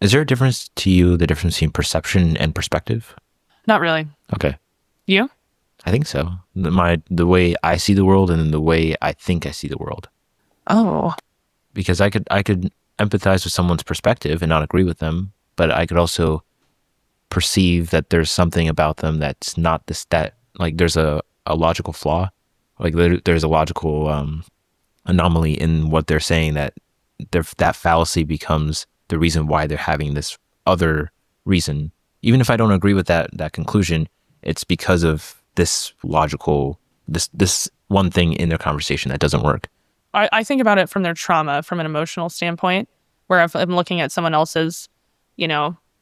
Is there a difference to you, the difference between perception and perspective? Not really. Okay. You? I think so. The way I see the world and the way I think I see the world. Oh. Because I could empathize with someone's perspective and not agree with them, but I could also perceive that there's something about them that's not like there's a logical flaw, like there's a logical anomaly in what they're saying, that fallacy becomes the reason why they're having this other reason. Even if I don't agree with that conclusion, it's because of this logical, this one thing in their conversation that doesn't work. I think about it from their trauma, from an emotional standpoint, where if I'm looking at someone else's,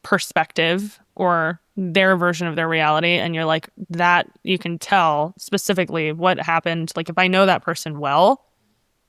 perspective or their version of their reality, and you're like, that you can tell specifically what happened. Like if I know that person well,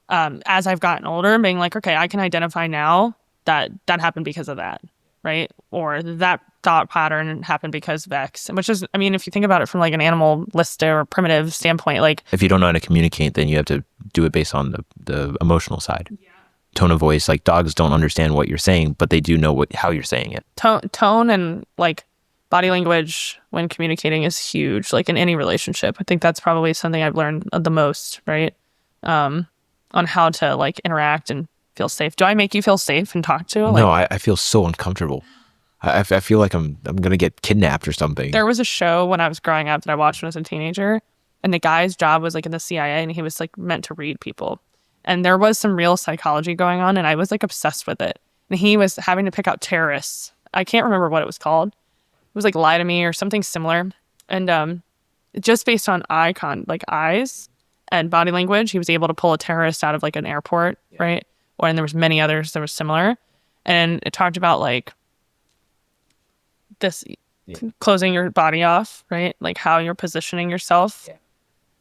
as I've gotten older, being like, okay, I can identify now that happened because of that, right? Or that thought pattern happened because of X, which is, I mean, if you think about it from like an animalistic or primitive standpoint, like if you don't know how to communicate, then you have to do it based on the emotional side. Yeah. Tone of voice, like dogs don't understand what you're saying, but they do know how you're saying it. Tone and like body language when communicating is huge, like in any relationship. I think that's probably something I've learned the most, right? On how to like interact and feel safe. Do I make you feel safe and talk to? No, I feel so uncomfortable. I feel like I'm gonna get kidnapped or something. There was a show when I was growing up that I watched when I was a teenager, and the guy's job was like in the CIA, and he was like meant to read people. And there was some real psychology going on, and I was like obsessed with it. And he was having to pick out terrorists. I can't remember what it was called. It was like Lie to Me or something similar. And just based on eyes and body language, he was able to pull a terrorist out of like an airport, right? And there was many others that were similar. And it talked about like this closing your body off, right? Like how you're positioning yourself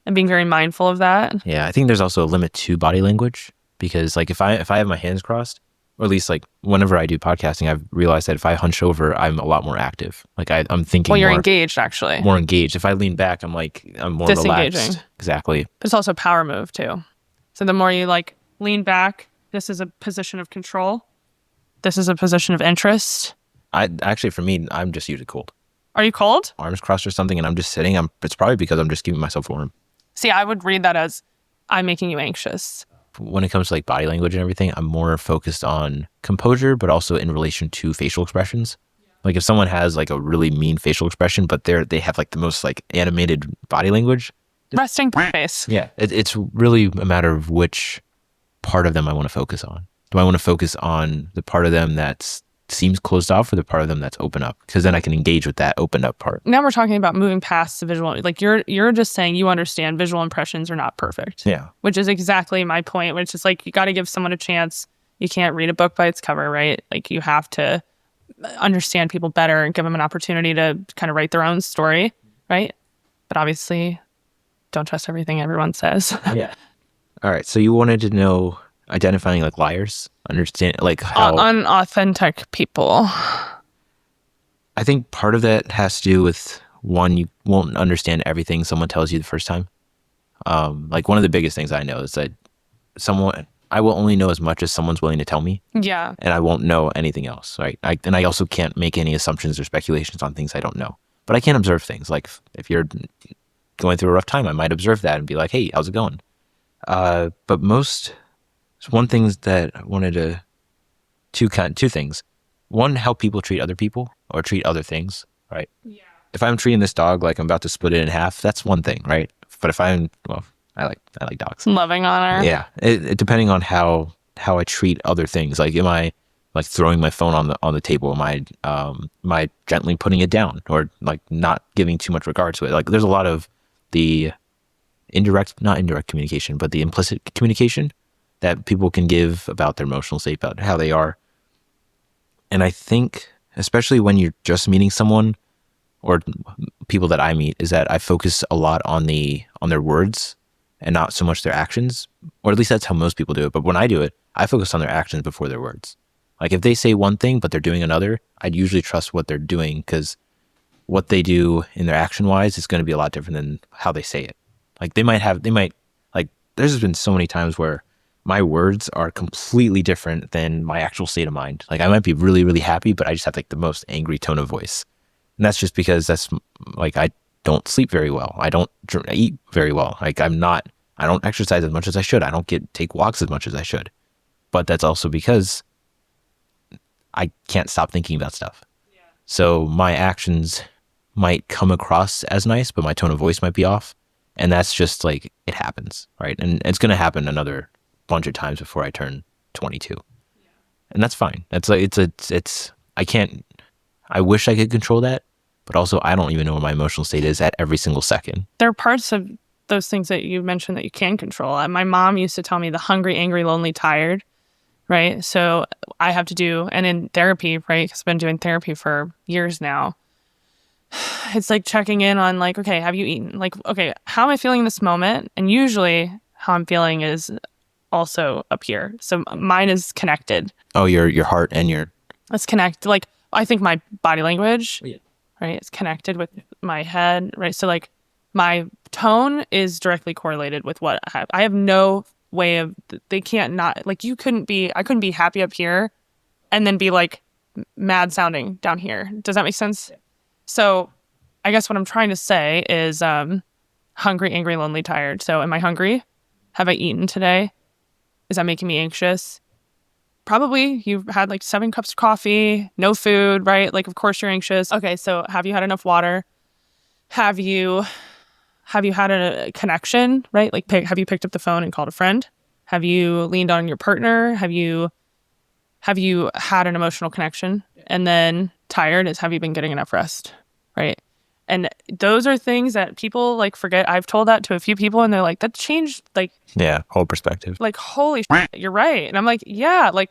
and being very mindful of that. Yeah, I think there's also a limit to body language, because like if I have my hands crossed, or at least like whenever I do podcasting, I've realized that if I hunch over, I'm a lot more active. Like I'm thinking Well, you're more engaged actually. more engaged. If I lean back, I'm more Disengaging. relaxed. Exactly. But it's also a power move too. So the more you like lean back, this is a position of control. This is a position of interest. For me, I'm just usually cold. Are you cold? Arms crossed or something, and I'm just sitting. It's probably because I'm just keeping myself warm. See, I would read that as I'm making you anxious. When it comes to like body language and everything, I'm more focused on composure, but also in relation to facial expressions. Like if someone has like a really mean facial expression, but they have like the most like animated body language. Resting face. Yeah, it's really a matter of which part of them I want to focus on. Do I want to focus on the part of them that seems closed off, or the part of them that's open up? Because then I can engage with that opened up part. Now we're talking about moving past the visual. Like you're just saying you understand visual impressions are not perfect. Yeah. Which is exactly my point, which is like you got to give someone a chance. You can't read a book by its cover, right? Like you have to understand people better and give them an opportunity to kind of write their own story, right? But obviously, don't trust everything everyone says. Yeah. All right. So you wanted to know identifying like liars, understand like how unauthentic people. I think part of that has to do with, one, you won't understand everything someone tells you the first time. Like one of the biggest things I know is that I will only know as much as someone's willing to tell me. Yeah. And I won't know anything else, right? And I also can't make any assumptions or speculations on things I don't know. But I can observe things. Like if you're going through a rough time, I might observe that and be like, hey, how's it going? But one thing that I wanted to, two things. One, how people treat other people or treat other things, right? Yeah. If I'm treating this dog like I'm about to split it in half, that's one thing, right? But if I like dogs. Loving on her. Yeah. It depending on how I treat other things. Like, am I like throwing my phone on the table? Am I gently putting it down, or like not giving too much regard to it? Like there's a lot of the not indirect communication, but the implicit communication that people can give about their emotional state, about how they are. And I think, especially when you're just meeting someone, or people that I meet, is that I focus a lot on their words and not so much their actions, or at least that's how most people do it. But when I do it, I focus on their actions before their words. Like if they say one thing, but they're doing another, I'd usually trust what they're doing, because what they do in their action wise is going to be a lot different than how they say it. Like there's been so many times where my words are completely different than my actual state of mind. Like I might be really, really happy, but I just have like the most angry tone of voice. And that's just because that's like, I don't sleep very well. I don't eat very well. Like I don't exercise as much as I should. I don't take walks as much as I should. But that's also because I can't stop thinking about stuff. Yeah. So my actions might come across as nice, but my tone of voice might be off. And that's just like, it happens, right? And it's going to happen another bunch of times before I turn 22. Yeah. And that's fine. That's like, I wish I could control that, but also I don't even know where my emotional state is at every single second. There are parts of those things that you mentioned that you can control. My mom used to tell me the hungry, angry, lonely, tired, right? So I have to do, and in therapy, right? Because I've been doing therapy for years now. It's like checking in on like, okay, have you eaten? Like, okay, how am I feeling in this moment? And usually how I'm feeling is also up here. So mine is connected. Oh, your heart and your... It's connected. Like, I think my body language, right, it's connected with my head, right? So like my tone is directly correlated with what I have. I have no way of, they can't not, like I couldn't be happy up here and then be like mad sounding down here. Does that make sense? Yeah. So I guess what I'm trying to say is hungry, angry, lonely, tired. So am I hungry? Have I eaten today? Is that making me anxious? Probably you've had like 7 cups of coffee, no food, right? Like, of course you're anxious. Okay, so have you had enough water? Have you had a connection, right? Like, have you picked up the phone and called a friend? Have you leaned on your partner? Have you had an emotional connection? And then tired is, have you been getting enough rest, right? And those are things that people like forget. I've told that to a few people and they're like, that changed, like, Yeah, whole perspective. like, holy shit, you're right. And I'm like, yeah, like,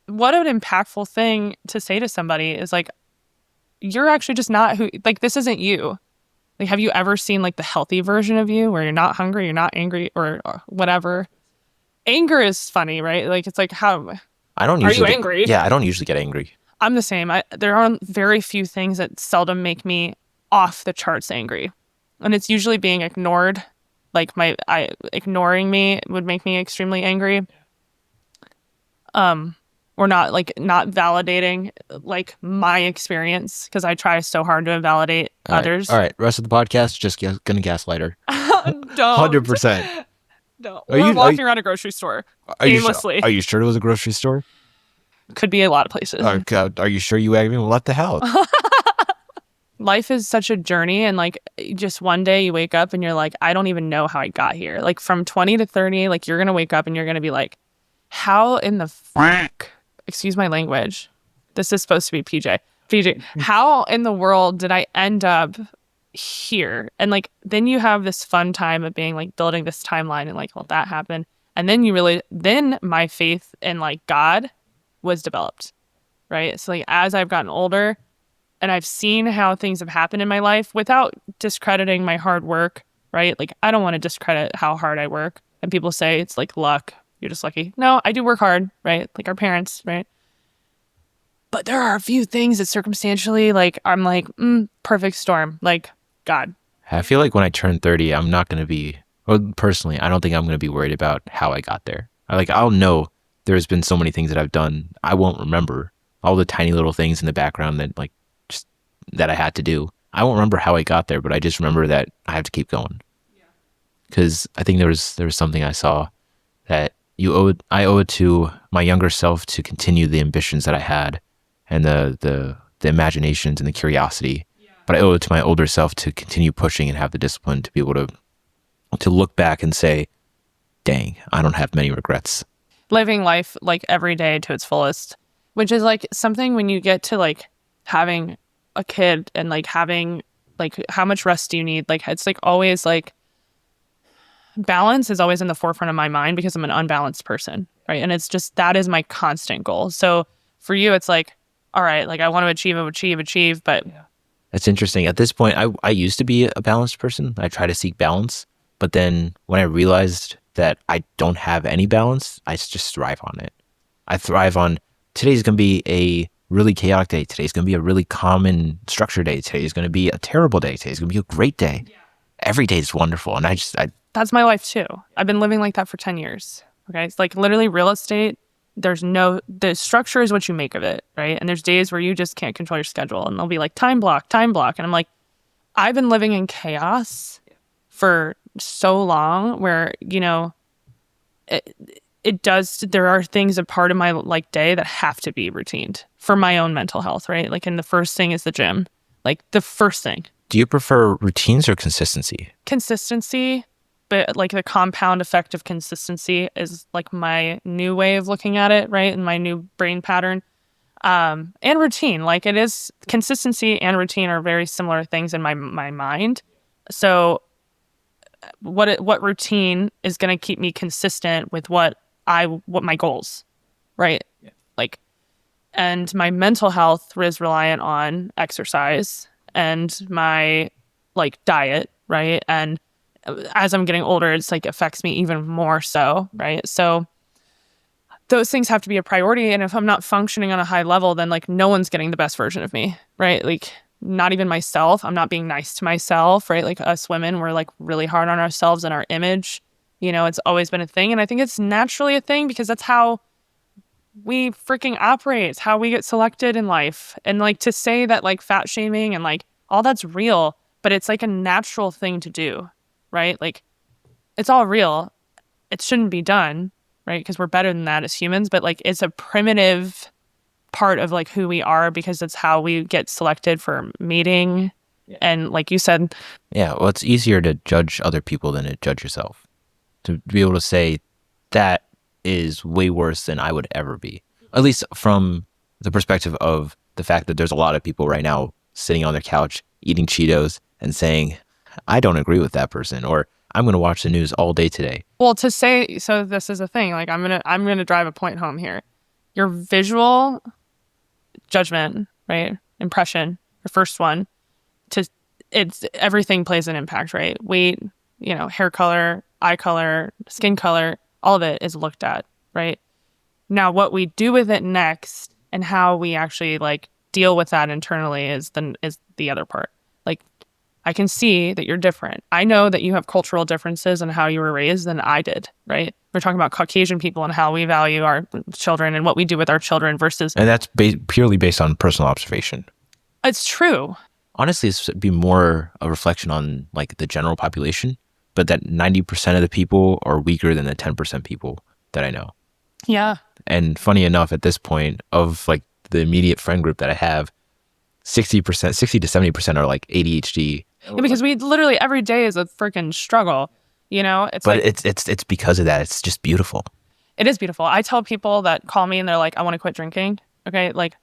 what an impactful thing to say to somebody is like, you're actually just not who, like, this isn't you. Like, have you ever seen like the healthy version of you where you're not hungry, you're not angry, or whatever? Anger is funny, right? Like, it's like, how I don't are you usually angry? Yeah, I don't usually get angry. I'm the same. There are very few things that seldom make me off the charts angry, and it's usually being ignored. Like, ignoring me would make me extremely angry. Or not validating like my experience, because I try so hard to invalidate others. All right. Rest of the podcast, just gonna gaslight her. Don't. 100%. No. Or walking around a grocery store aimlessly. Are you sure it was a grocery store? Could be a lot of places. Are you sure you aggravated? What the hell? Life is such a journey, and like, just one day you wake up and you're like, I don't even know how I got here. Like, from 20 to 30, like, you're gonna wake up and you're gonna be like, how in the fuck, excuse my language, this is supposed to be PJ, how in the world did I end up here? And like, then you have this fun time of being like building this timeline and like, well, that happened. And then my faith in like God was developed, right? So like, as I've gotten older and I've seen how things have happened in my life without discrediting my hard work, right? Like, I don't want to discredit how hard I work. And people say it's like luck. You're just lucky. No, I do work hard, right? Like our parents, right? But there are a few things that circumstantially, like, I'm like, perfect storm. Like, God. I feel like when I turn 30, I'm not going to be, or personally, I don't think I'm going to be worried about how I got there. I'll know there's been so many things that I've done. I won't remember all the tiny little things in the background that like, just that I had to do. I won't remember how I got there, but I just remember that I have to keep going. Because I think there was something I saw that I owe it to my younger self to continue the ambitions that I had and the imaginations and the curiosity. Yeah. But I owe it to my older self to continue pushing and have the discipline to be able to look back and say, dang, I don't have many regrets. Living life like every day to its fullest, which is like something when you get to like having a kid and like having like, how much rest do you need? Like, it's like always like, balance is always in the forefront of my mind because I'm an unbalanced person, right? And it's just, that is my constant goal. So for you, it's like, all right, like, I want to achieve, but yeah. That's interesting. At this point, I used to be a balanced person. I try to seek balance, but then when I realized that I don't have any balance, I just thrive on it. I thrive on, today's going to be a really chaotic day. Today's going to be a really calm and structured day. Today's going to be a terrible day. Today's going to be a great day. Yeah. Every day is wonderful. And that's my life too. I've been living like that for 10 years. Okay. It's like literally real estate. The structure is what you make of it. Right. And there's days where you just can't control your schedule and they'll be like time block. And I'm like, I've been living in chaos for so long where, you know, there are things, a part of my like day that have to be routined for my own mental health. Right. Like, and the first thing is the gym, like the first thing. Do you prefer routines or consistency? Consistency. But like the compound effect of consistency is like my new way of looking at it, right? And my new brain pattern. And routine, like, it is, consistency and routine are very similar things in my mind. So what routine is going to keep me consistent with what my goals, right? Yeah. Like, and my mental health is reliant on exercise and my like diet, right? And as I'm getting older, it's like affects me even more so, right? So those things have to be a priority. And if I'm not functioning on a high level, then like no one's getting the best version of me, right? Like, not even myself. I'm not being nice to myself, right? Like, us women, we're like really hard on ourselves and our image. You know, it's always been a thing. And I think it's naturally a thing because that's how we freaking operate. It's how we get selected in life. And like, to say that like fat shaming and like all that's real, but it's like a natural thing to do. Right? Like, it's all real. It shouldn't be done. right? Because we're better than that as humans, but like it's a primitive part of like who we are because it's how we get selected for mating. And like you said, yeah, well, it's easier to judge other people than to judge yourself. To be able to say that is way worse than I would ever be. At least from the perspective of the fact that there's a lot of people right now sitting on their couch eating Cheetos and saying, I don't agree with that person, or I'm going to watch the news all day today. well, to say, so this is a thing, like I'm going to drive a point home here. Your visual judgment, right? Impression, the first one, it's everything plays an impact, right? Weight, hair color, eye color, skin color, all of it is looked at, right? Now, what we do with it next and how we actually like deal with that internally is the other part. Like, I can see that you're different. I know that you have cultural differences in how you were raised than I did, right? We're talking about Caucasian people and how we value our children and what we do with our children versus. And that's purely based on personal observation. It's true. Honestly, this would be more a reflection on like the general population, but that 90% of the people are weaker than the 10% people that I know. Yeah. And funny enough, at this point of like the immediate friend group that I have, 60 to 70% are like ADHD. Yeah, because we literally every day is a freaking struggle. It's but like it's because of that. It's just beautiful. It is beautiful. I tell people that call me and they're like, I want to quit drinking. Okay. Like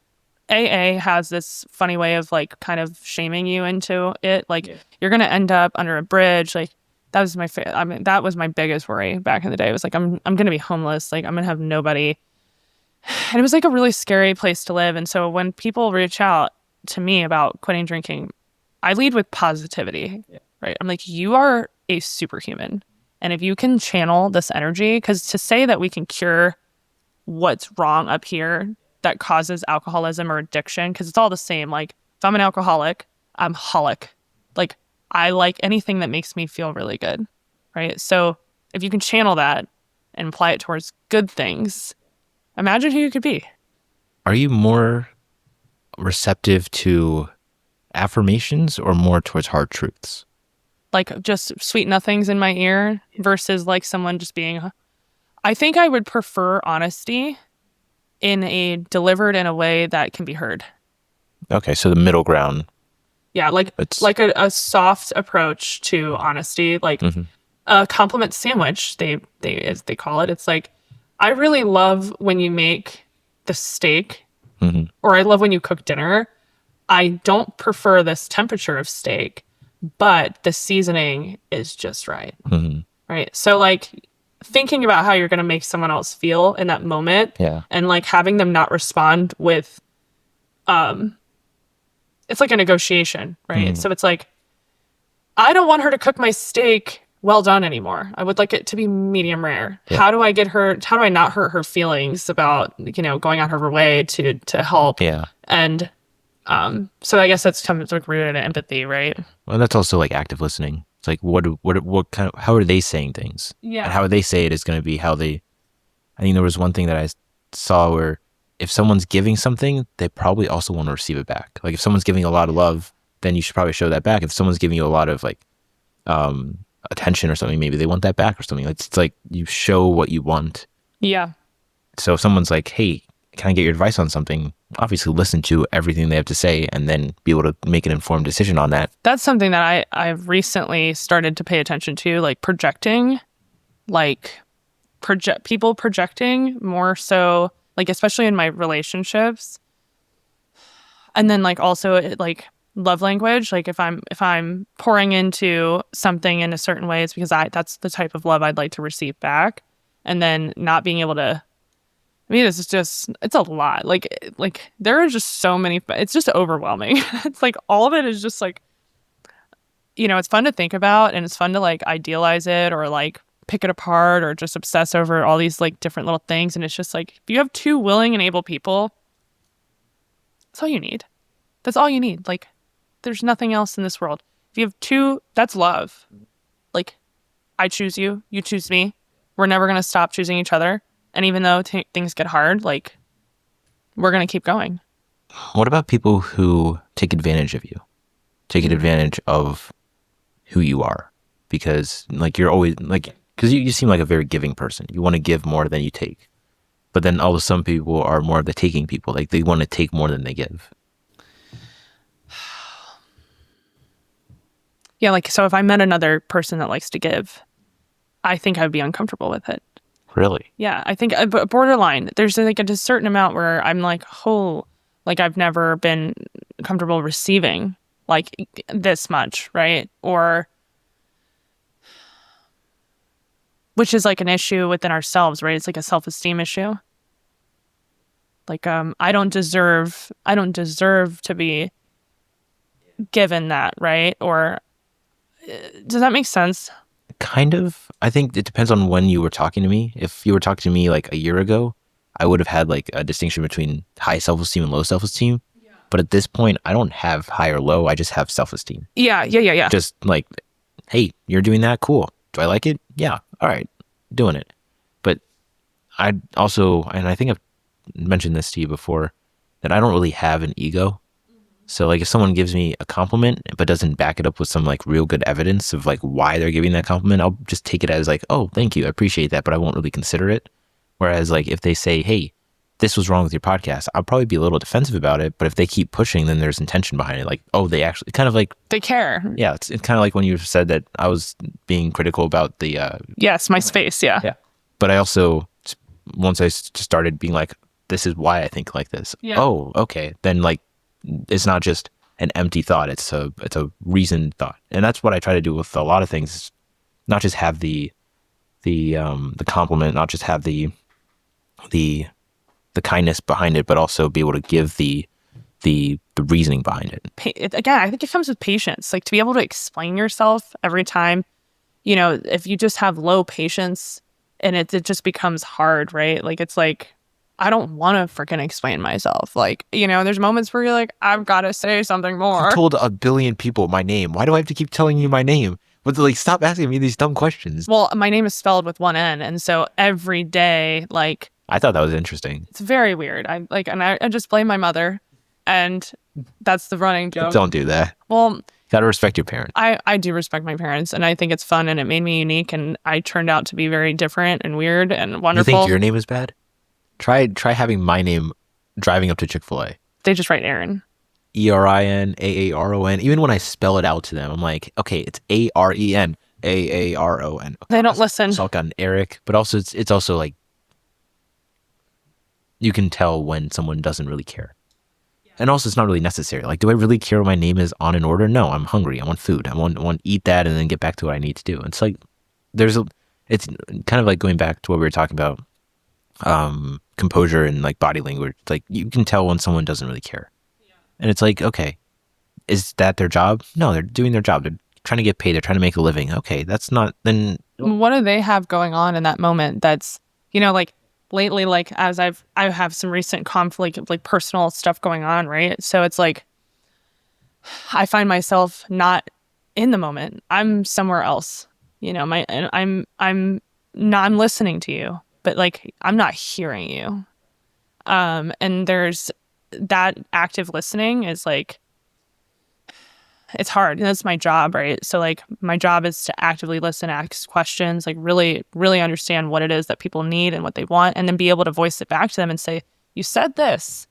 AA has this funny way of like kind of shaming you into it. Like you're going to end up under a bridge. Like that was that was my biggest worry back in the day. It was like, I'm going to be homeless. Like I'm going to have nobody. And it was like a really scary place to live. And so when people reach out to me about quitting drinking, I lead with positivity, right? I'm like, you are a superhuman. And if you can channel this energy, because to say that we can cure what's wrong up here that causes alcoholism or addiction, because it's all the same. Like if I'm an alcoholic, I'm holic. Like I like anything that makes me feel really good, right? So if you can channel that and apply it towards good things, imagine who you could be. Are you more receptive to affirmations or more towards hard truths? Like just sweet nothings in my ear versus like someone just being, I think I would prefer honesty delivered in a way that can be heard. Okay, so the middle ground. Yeah, like a soft approach to honesty, like a compliment sandwich, they as they call it. It's like, I really love when you make the steak, or I love when you cook dinner. I don't prefer this temperature of steak, but the seasoning is just right. Right. So like thinking about how you're going to make someone else feel in that moment, and like having them not respond with, it's like a negotiation, right? So it's like, I don't want her to cook my steak well done anymore. I would like it to be medium rare. How do I not hurt her feelings about, going out of her way to help? And so I guess that's like rooted in empathy, right? Well, that's also like active listening. It's like what kind of, how are they saying things? Yeah. And how they say it is going to be how they. I think there was one thing that I saw where if someone's giving something, they probably also want to receive it back. Like if someone's giving a lot of love, then you should probably show that back. If someone's giving you a lot of like attention or something, maybe they want that back or something. It's like you show what you want. Yeah. So if someone's like, hey, can I get your advice on something? Obviously listen to everything they have to say and then be able to make an informed decision on that. That's something that I've recently started to pay attention to, like projecting, like people projecting more so, like especially in my relationships. And then like also like love language, like if I'm pouring into something in a certain way, it's because that's the type of love I'd like to receive back. And then not being able to, I mean, it's a lot. Like there are just so many, it's just overwhelming. It's like all of it is just like, it's fun to think about and it's fun to like idealize it or like pick it apart or just obsess over all these like different little things. And it's just like, if you have two willing and able people, that's all you need. That's all you need. Like there's nothing else in this world. If you have two, that's love. Like I choose you, you choose me. We're never going to stop choosing each other. And even though things get hard, like we're going to keep going. What about people who take advantage of you? Take advantage of who you are? Because like you're always like because you seem like a very giving person. You want to give more than you take. But then although some people are more of the taking people, like they want to take more than they give. Yeah, like, so if I met another person that likes to give, I think I'd be uncomfortable with it. Really? Yeah, I think borderline. There's like a certain amount where I'm like, oh, like I've never been comfortable receiving like this much, right? Or which is like an issue within ourselves, right? It's like a self-esteem issue. Like I don't deserve to be given that, right? Or does that make sense? Kind of. I think it depends on when you were talking to me. If you were talking to me like a year ago, I would have had like a distinction between high self-esteem and low self-esteem. But at this point, I don't have high or low. I just have self-esteem. Yeah. Just like, hey, you're doing that? Cool. Do I like it? Yeah. All right. Doing it. But I also, and I think I've mentioned this to you before, that I don't really have an ego. So like if someone gives me a compliment but doesn't back it up with some like real good evidence of like why they're giving that compliment, I'll just take it as like, oh, thank you, I appreciate that, but I won't really consider it. Whereas like if they say, hey, this was wrong with your podcast, I'll probably be a little defensive about it. But if they keep pushing, then there's intention behind it. Like, oh, they actually kind of like, They care. yeah, it's kind of like when you said that I was being critical about the Yes, my space. Yeah. yeah. But I also, once I started being like, this is why I think like this. Yeah. Oh, okay. Then like, it's not just an empty thought. It's a reasoned thought. And that's what I try to do with a lot of things. Not just have the compliment, not just have the kindness behind it, but also be able to give the reasoning behind it. Again, I think it comes with patience. Like to be able to explain yourself every time, you know, if you just have low patience and it just becomes hard, right? Like it's like, I don't want to freaking explain myself. Like, you know, there's moments where you're like, I've got to say something more. I've told a billion people my name. Why do I have to keep telling you my name? But like, stop asking me these dumb questions. Well, my name is spelled with one N. And so every day, like, I thought that was interesting. It's very weird. I just blame my mother. And that's the running joke. Don't do that. Well, gotta respect your parents. I do respect my parents, and I think it's fun, and it made me unique, and I turned out to be very different and weird and wonderful. You think your name is bad? Try having my name driving up to Chick-fil-A. They just write Aaron. ERIN, AARON. Even when I spell it out to them, I'm like, okay, it's AREN, AARON. Okay, they don't listen. So I've got an Eric, but also it's also like you can tell when someone doesn't really care. And also, it's not really necessary. Like, do I really care what my name is on an order? No, I'm hungry. I want food. I want to eat that and then get back to what I need to do. It's like, it's kind of like going back to what we were talking about, composure and like body language. It's like, you can tell when someone doesn't really care. Yeah. And it's like, okay, is that their job? No, they're doing their job. They're trying to get paid. They're trying to make a living. Okay, that's not, then. What do they have going on in that moment that's, you know, like, lately, like as I have some recent conflict, like personal stuff going on, right? So it's like I find myself not in the moment. I'm somewhere else, you know. I'm listening to you, but like I'm not hearing you. And there's that active listening is like it's hard. And that's my job, right? So like my job is to actively listen, ask questions, like really, really understand what it is that people need and what they want, and then be able to voice it back to them and say, you said this,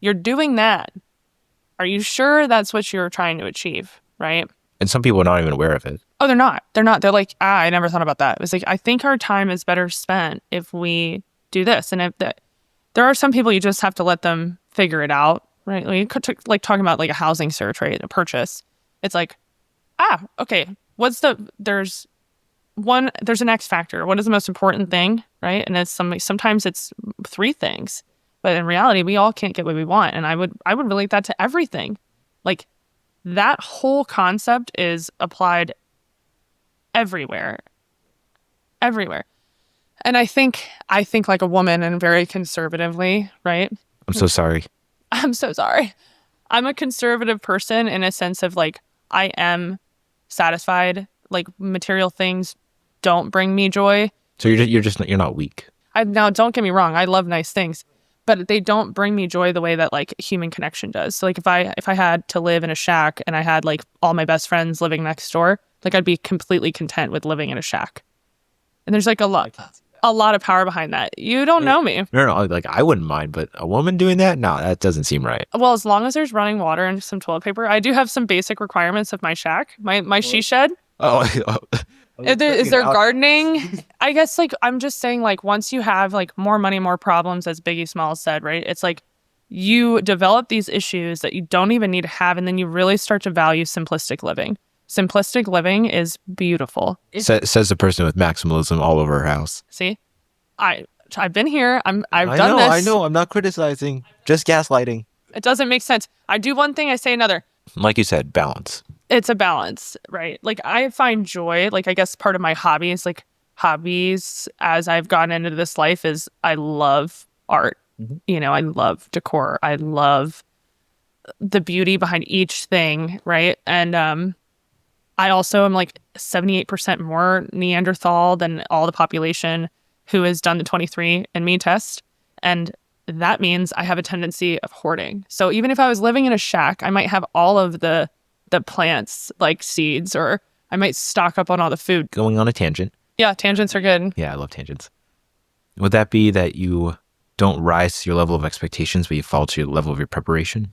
you're doing that. Are you sure that's what you're trying to achieve, right? And some people are not even aware of it. Oh, they're not. They're not. They're like, I never thought about that. It was like, I think our time is better spent if we do this. And if there are some people you just have to let them figure it out, right? Like talking about like a housing search, right? A purchase. It's like, okay, there's an X factor. What is the most important thing, right? And it's sometimes it's three things, but in reality, we all can't get what we want. And I would relate that to everything. Like that whole concept is applied everywhere. And I think like a woman and very conservatively, right? I'm so sorry. I'm so sorry. I'm a conservative person in a sense of like, I am satisfied. Like material things don't bring me joy. So you're not weak. Now, don't get me wrong. I love nice things, but they don't bring me joy the way that like human connection does. So like if I had to live in a shack and I had like all my best friends living next door, like I'd be completely content with living in a shack. And there's like a lot of power behind that. You don't know me. No, like I wouldn't mind, but a woman doing that, no, that doesn't seem right. Well, as long as there's running water and some toilet paper. I do have some basic requirements of my shack, my she shed. Oh, Is there gardening? I guess like I'm just saying like once you have like more money, more problems, as Biggie Smalls said, right? It's like you develop these issues that you don't even need to have, and then you really start to value simplistic living. Simplistic living is beautiful. Says the person with maximalism all over her house. See, I've been here. I've done this. I know. I'm not criticizing. Just gaslighting. It doesn't make sense. I do one thing, I say another. Like you said, balance. It's a balance, right? Like I find joy. Like I guess part of my hobbies, as I've gotten into this life, is I love art. You know, I love decor. I love the beauty behind each thing, right? And I also am like 78% more Neanderthal than all the population who has done the 23andMe test. And that means I have a tendency of hoarding. So even if I was living in a shack, I might have all of the plants like seeds, or I might stock up on all the food. Going on a tangent. Yeah, tangents are good. Yeah, I love tangents. Would that be that you don't rise to your level of expectations, but you fall to your level of your preparation?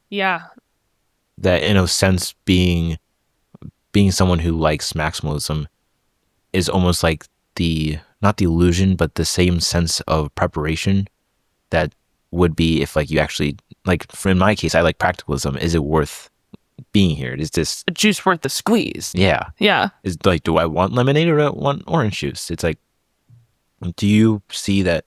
Yeah. That in a sense, being someone who likes maximalism is almost like not the illusion, but the same sense of preparation that would be if like you actually, like in my case, I like practicalism. Is it worth being here? Is this a juice worth the squeeze? Yeah. Yeah. Is like, do I want lemonade or do I want orange juice? It's like, do you see that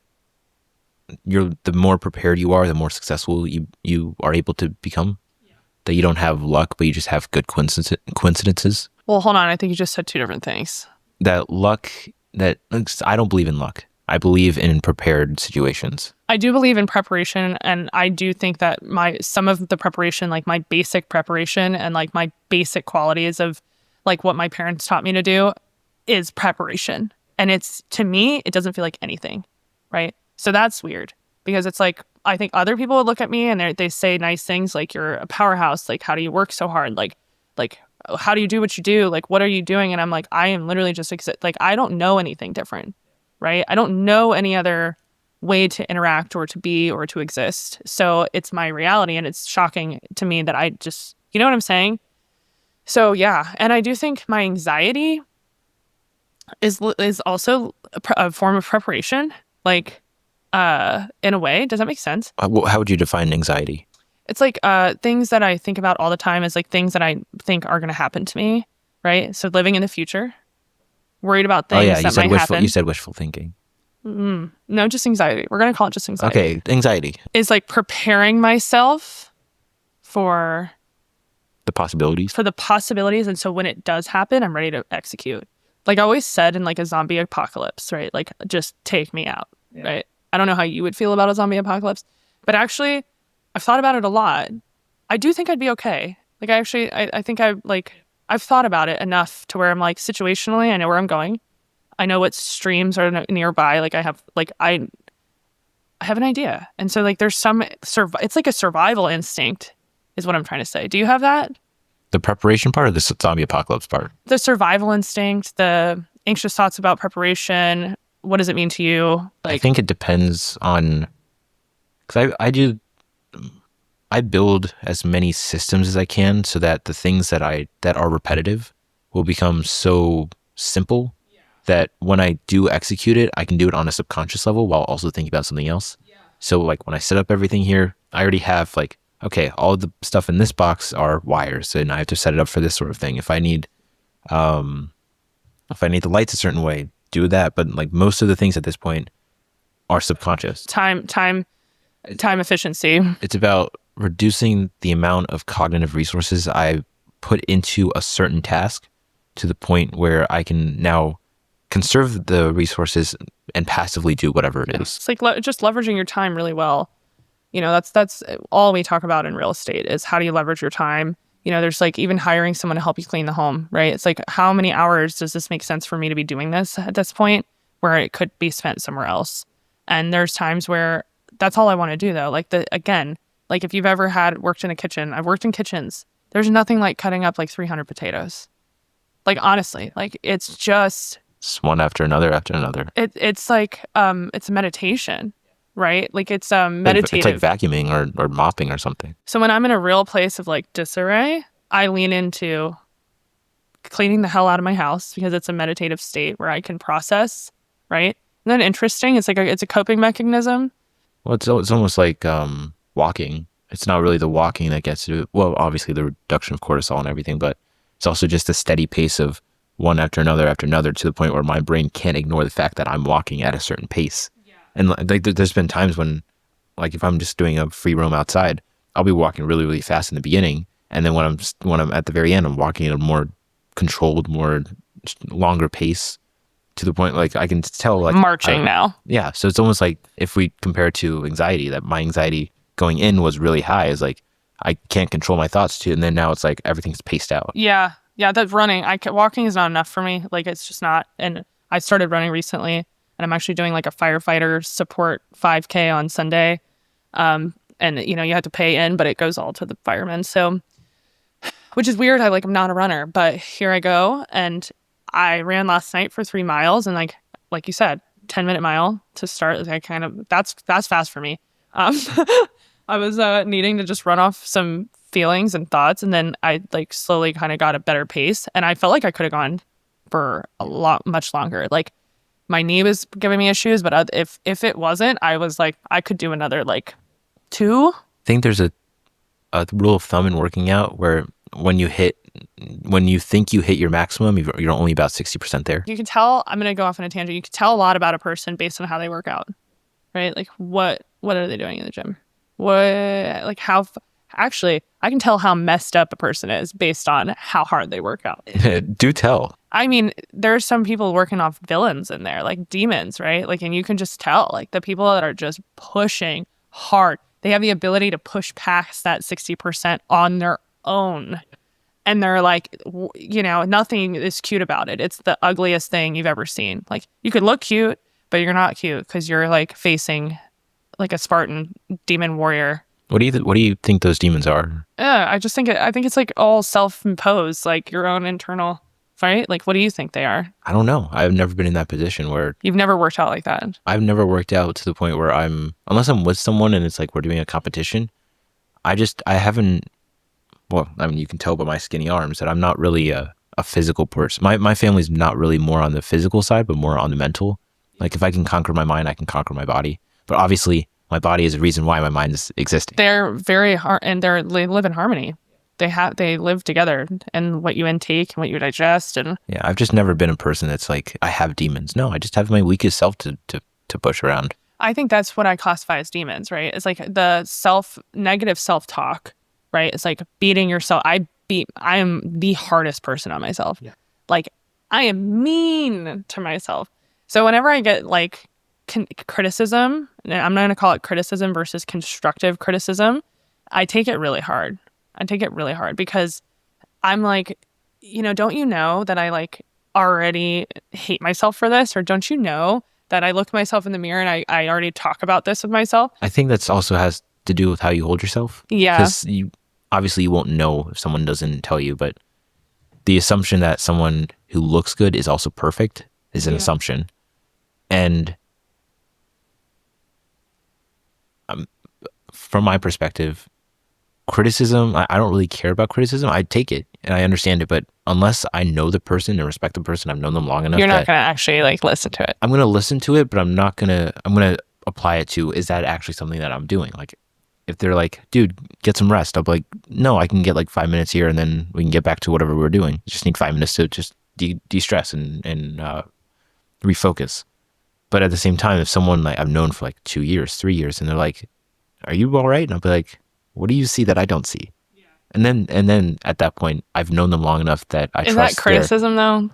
the more prepared you are, the more successful you are able to become? Yeah. That you don't have luck, but you just have good coincidences? Well, hold on. I think you just said two different things. That luck, I don't believe in luck. I believe in prepared situations. I do believe in preparation, and I do think that some of the preparation, like my basic preparation and like my basic qualities of like what my parents taught me to do, is preparation. And it's, to me, it doesn't feel like anything, right? So that's weird, because it's like, I think other people would look at me and they say nice things like, you're a powerhouse, like how do you work so hard, like how do you do what you do, like what are you doing? And I'm like, I am literally just like, I don't know anything different, right? I don't know any other way to interact or to be or to exist. So it's my reality, and it's shocking to me that I just, you know what I'm saying? So yeah, and I do think my anxiety is also a form of preparation, like in a way. Does that make sense? How would you define anxiety? It's like things that I think about all the time is like things that I think are going to happen to me, right? So living in the future, worried about things that might happen. You said wishful thinking. No, just anxiety. We're going to call it just anxiety. Okay, anxiety. Is like preparing myself for the possibilities. And so when it does happen, I'm ready to execute. Like I always said in like a zombie apocalypse, right? Like just take me out, right? I don't know how you would feel about a zombie apocalypse, but actually I've thought about it a lot. I do think I'd be okay. Like I think I've thought about it enough to where I'm like, situationally, I know where I'm going. I know what streams are nearby. Like I have an idea. And so like there's it's like a survival instinct is what I'm trying to say. Do you have that? The preparation part or the zombie apocalypse part? The survival instinct, the anxious thoughts about preparation. What does it mean to you? Like, I think it depends on, because I build as many systems as I can so that the things that are repetitive will become so simple that when I do execute it, I can do it on a subconscious level while also thinking about something else. Yeah. So like when I set up everything here, I already have like, okay, all the stuff in this box are wires, and I have to set it up for this sort of thing. If I need the lights a certain way, do that. But like most of the things at this point are subconscious. Time efficiency. It's about reducing the amount of cognitive resources I put into a certain task to the point where I can now conserve the resources and passively do whatever it is. It's like just leveraging your time really well. You know, that's all we talk about in real estate is how do you leverage your time? You know, there's like even hiring someone to help you clean the home, right? It's like, how many hours does this make sense for me to be doing this at this point where it could be spent somewhere else? And there's times where that's all I want to do though. Like like if you've ever worked in a kitchen, I've worked in kitchens. There's nothing like cutting up like 300 potatoes. Like, honestly, like, it's just, It's one after another after another. it's like, it's a meditation, right? Like, it's It's like meditative. vacuuming or mopping or something. So when I'm in a real place of like disarray, I lean into cleaning the hell out of my house because it's a meditative state where I can process, right? And then interesting, it's like it's a coping mechanism. Well, it's almost like walking. It's not really the walking that gets you. Well, obviously the reduction of cortisol and everything, but it's also just a steady pace of one after another to the point where my brain can't ignore the fact that I'm walking at a certain pace. And like there's been times when, like if I'm just doing a free roam outside, I'll be walking really really fast in the beginning, and then when I'm at the very end, I'm walking at a more controlled, more longer pace to the point like I can tell like Marching now. yeah. So it's almost like if we compare it to anxiety, that my anxiety going in was really high. Is like I can't control my thoughts too, and then now it's like everything's paced out. Yeah. Yeah, that running, walking is not enough for me. Like, it's just not. And I started running recently, and I'm actually doing like a firefighter support 5K on Sunday. And you know, you have to pay in, but it goes all to the firemen. So, which is weird. I'm not a runner, but here I go. And I ran last night for 3 miles, and like you said, 10-minute mile to start. I kind of that's fast for me. I was needing to just run off some feelings and thoughts, and then I like slowly kind of got a better pace, and I felt like I could have gone for much longer. Like, my knee was giving me issues, but if it wasn't, I was like, I could do another like 2. I think there's a rule of thumb in working out where when you think you hit your maximum, you're only about 60% there. You can tell. I'm gonna go off on a tangent. You can tell a lot about a person based on how they work out, right? Like, what are they doing in the gym? Actually, I can tell how messed up a person is based on how hard they work out. Do tell. I mean, there's some people working off villains in there, like demons, right? Like, and you can just tell, like, the people that are just pushing hard, they have the ability to push past that 60% on their own. And they're like, you know, nothing is cute about it. It's the ugliest thing you've ever seen. Like, you could look cute, but you're not cute because you're like facing like a Spartan demon warrior. What do you think those demons are? I think it's like all self-imposed, like your own internal, right? Like, what do you think they are? I don't know. I've never been in that position where You've never worked out like that. I've never worked out to the point where unless I'm with someone and it's like we're doing a competition, I haven't, well, I mean, you can tell by my skinny arms that I'm not really a physical person. My family's not really more on the physical side, but more on the mental. Like, if I can conquer my mind, I can conquer my body. But obviously, my body is the reason why my mind is existing. They're very hard, and they live in harmony. They live together, and what you intake and what you digest, and yeah, I've just never been a person that's like I have demons. No, I just have my weakest self to push around. I think that's what I classify as demons, right? It's like the negative self-talk, right? It's like beating yourself. I am the hardest person on myself. Yeah. Like, I am mean to myself. So whenever I get like criticism, and I'm not going to call it criticism versus constructive criticism, I take it really hard. Because I'm like, you know, don't you know that I like already hate myself for this? Or don't you know that I look myself in the mirror and I already talk about this with myself? I think that's also has to do with how you hold yourself. Yeah. Because you won't know if someone doesn't tell you, but the assumption that someone who looks good is also perfect is an assumption. And from my perspective, criticism, I don't really care about criticism. I take it and I understand it, but unless I know the person and respect the person, I've known them long enough. You're not going to actually like listen to it. I'm going to listen to it, but I'm going to apply it to, is that actually something that I'm doing? Like, if they're like, dude, get some rest, I'll be like, no, I can get like 5 minutes here and then we can get back to whatever we're doing. Just need 5 minutes to just de-stress and refocus. But at the same time, if someone like I've known for like 2 years, 3 years, and they're like, are you all right? And I'll be like, what do you see that I don't see? Yeah. And then at that point, I've known them long enough that I trust. Is that criticism though?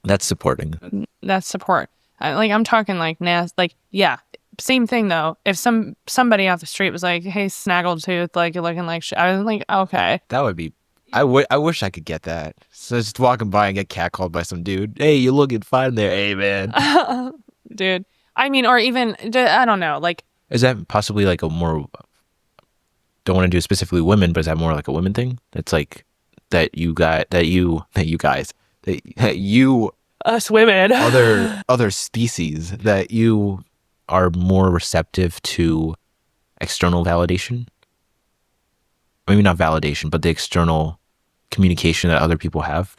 That's supporting. That's support. I'm talking like like, yeah. Same thing though. If somebody off the street was like, "Hey, snaggletooth, like you're looking like," I was like, "Okay." That would be. I wish I could get that. So just walking by and get catcalled by some dude. Hey, you looking fine there, hey man. Dude, I mean, or even I don't know. Like, is that possibly like a more? Don't want to do specifically women, but is that more like a women thing? It's like that you guys you Us women. other species that you are more receptive to external validation. Maybe not validation, but the external communication that other people have.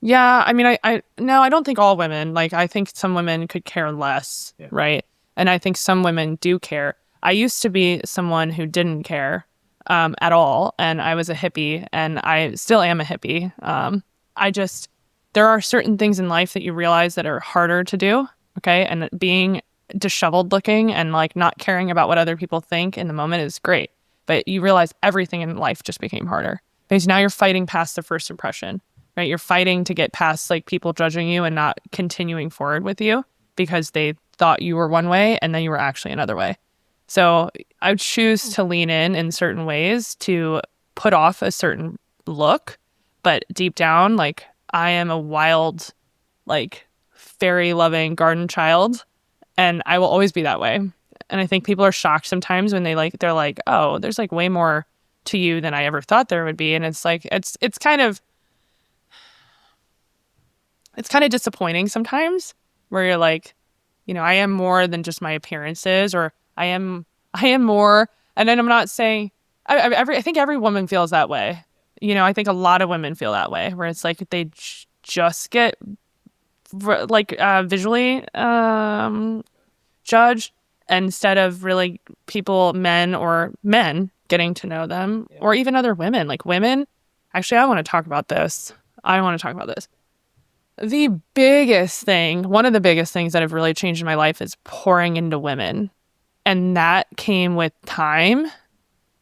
Yeah, I mean, no, I don't think all women. Like, I think some women could care less, right? And I think some women do care. I used to be someone who didn't care at all, and I was a hippie, and I still am a hippie. I just there are certain things in life that you realize that are harder to do, okay? And being disheveled looking and like not caring about what other people think in the moment is great, but you realize everything in life just became harder because now you're fighting past the first impression, right? You're fighting to get past like people judging you and not continuing forward with you because they thought you were one way and then you were actually another way. So I would choose to lean in certain ways to put off a certain look, but deep down, like I am a wild, like fairy loving garden child, and I will always be that way. And I think people are shocked sometimes when they're like, oh, there's like way more to you than I ever thought there would be, and it's like it's kind of disappointing sometimes where you're like, I am more than just my appearances, or I am more. And then I'm not saying I think every woman feels that way. I think a lot of women feel that way, where it's like they just get like visually judged instead of really men getting to know them, or even other women, like women. Actually, I want to talk about this. The biggest thing, one of the biggest things that have really changed in my life is pouring into women. And that came with time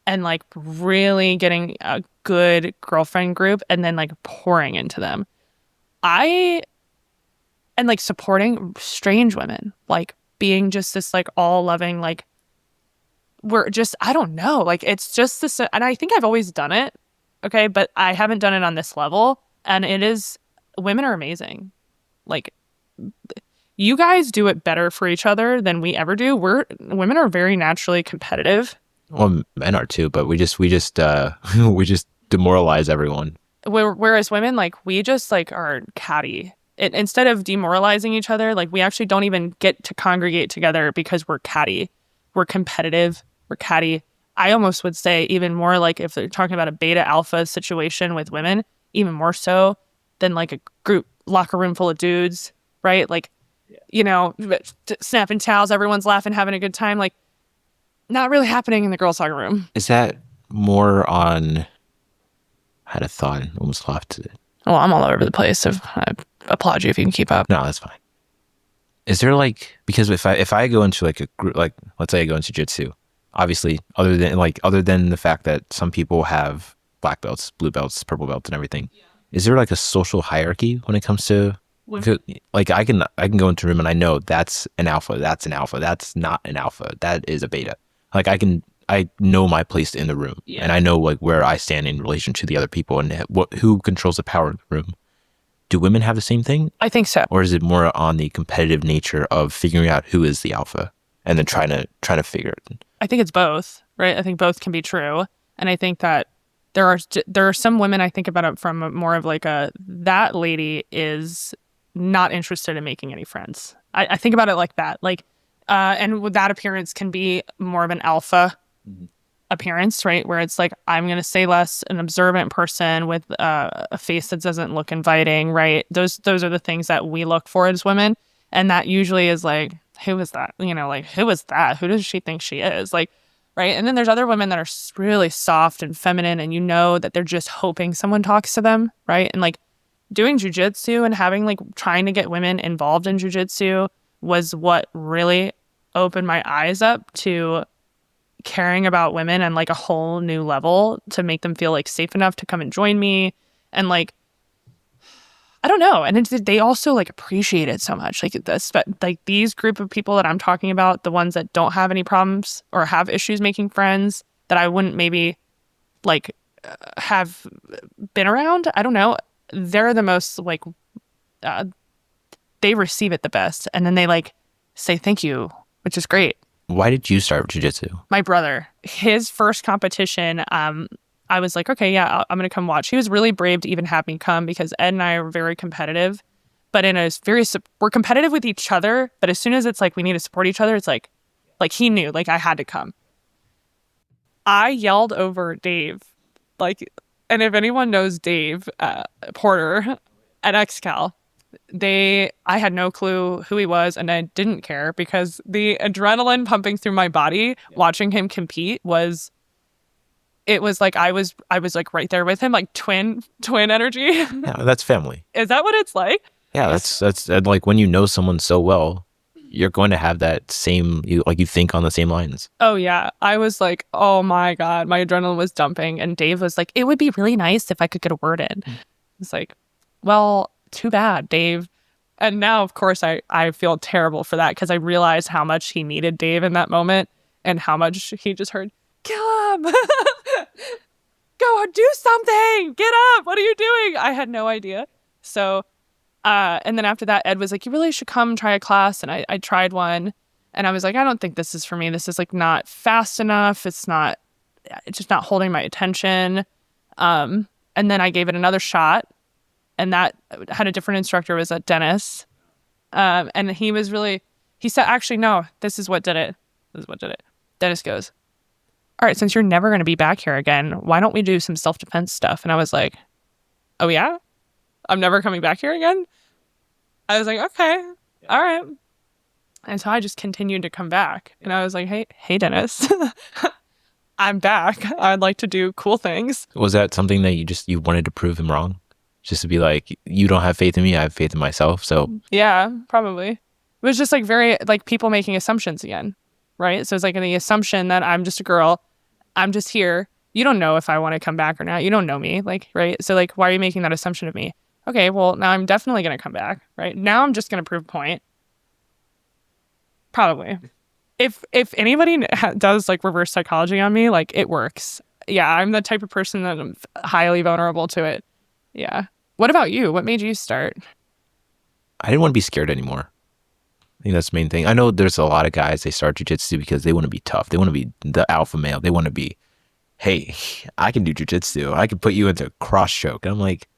and like really getting a good girlfriend group and then like pouring into them. I and like supporting strange women, like being just this like all loving, like we're just, I don't know, like it's just this. And I think I've always done it. Okay. But I haven't done it on this level. And women are amazing. Like, you guys do it better for each other than we ever do. Women are very naturally competitive. Well, men are too, but we just demoralize everyone. Whereas women, like we just like are catty. Instead of demoralizing each other, like we actually don't even get to congregate together because we're catty. We're competitive. We're catty. I almost would say even more like if they're talking about a beta alpha situation with women, even more so than like a group locker room full of dudes, right? Like, snapping towels, everyone's laughing, having a good time. Like, not really happening in the girls' locker room. Is that more on? I had a thought and almost left it. Well, I'm all over the place. So I applaud you if you can keep up. No, that's fine. Is there like, because if I go into like a group, like let's say I go into jiu-jitsu, obviously other than the fact that some people have black belts, blue belts, purple belts, and everything, is there like a social hierarchy when it comes to like I can go into a room and I know that's an alpha, that's not an alpha, that is a beta. Like I know my place in the room, and I know like where I stand in relation to the other people and who controls the power in the room. Do women have the same thing? I think so. Or is it more on the competitive nature of figuring out who is the alpha and then trying to figure it? I think it's both, right? I think both can be true. And I think that there are some women, I think about it from more of like that lady is not interested in making any friends. I think about it like that. Like, and with that appearance can be more of an alpha appearance, right? Where it's like, I'm going to say less, an observant person with a face that doesn't look inviting, right? Those are the things that we look for as women. And that usually is like, who is that? Like, who is that? Who does she think she is? Like, right? And then there's other women that are really soft and feminine, and that they're just hoping someone talks to them, right? And like doing jujitsu and trying to get women involved in jujitsu was what really opened my eyes up to caring about women on like a whole new level, to make them feel like safe enough to come and join me. And like, I don't know. And they also like appreciate it so much. Like this, but like these group of people that I'm talking about, the ones that don't have any problems or have issues making friends that I wouldn't maybe like have been around. I don't know. They're the most like, they receive it the best. And then they like say thank you, which is great. Why did you start jiu-jitsu? My brother, his first competition, I was like, okay, yeah, I'm going to come watch. He was really brave to even have me come because Ed and I are very competitive, but we're competitive with each other. But as soon as it's like we need to support each other, it's like he knew, like I had to come. I yelled over Dave, like, and if anyone knows Dave Porter at XCal, I had no clue who he was, and I didn't care because the adrenaline pumping through my body watching him compete was it was like I was like right there with him, like twin energy. Yeah, that's family. Is that what it's like? Yeah, that's like when you know someone so well, you're going to have that same you think on the same lines. Oh yeah. I was like, oh my God, my adrenaline was dumping. And Dave was like, it would be really nice if I could get a word in. It's like, well, too bad, Dave. And now, of course, I feel terrible for that because I realized how much he needed Dave in that moment and how much he just heard, kill him. Go do something. Get up. What are you doing? I had no idea. So, and then after that, Ed was like, you really should come try a class. And I tried one and I was like, I don't think this is for me. This is like not fast enough. It's just not holding my attention. And then I gave it another shot and that had a different instructor, was at Dennis. And he said, actually, no, this is what did it. This is what did it. Dennis goes, all right, since you're never going to be back here again, why don't we do some self-defense stuff? And I was like, oh yeah? I'm never coming back here again? I was like, okay, all right. And so I just continued to come back. And I was like, hey, Dennis, I'm back. I'd like to do cool things. Was that something that you wanted to prove him wrong? Just to be like, you don't have faith in me, I have faith in myself. So yeah, probably. It was just like very like people making assumptions again, right? So it's like the assumption that I'm just a girl. I'm just here. You don't know if I want to come back or not. You don't know me, like, right? So like, why are you making that assumption of me? Okay, well, now I'm definitely going to come back, right? Now I'm just going to prove a point. Probably. If anybody does like reverse psychology on me, like it works. Yeah, I'm the type of person that I'm highly vulnerable to it. Yeah. What about you? What made you start? I didn't want to be scared anymore. I think that's the main thing. I know there's a lot of guys, they start jiu-jitsu because they want to be tough. They want to be the alpha male. They want to be, hey, I can do jiu-jitsu. I can put you into cross choke. And I'm like,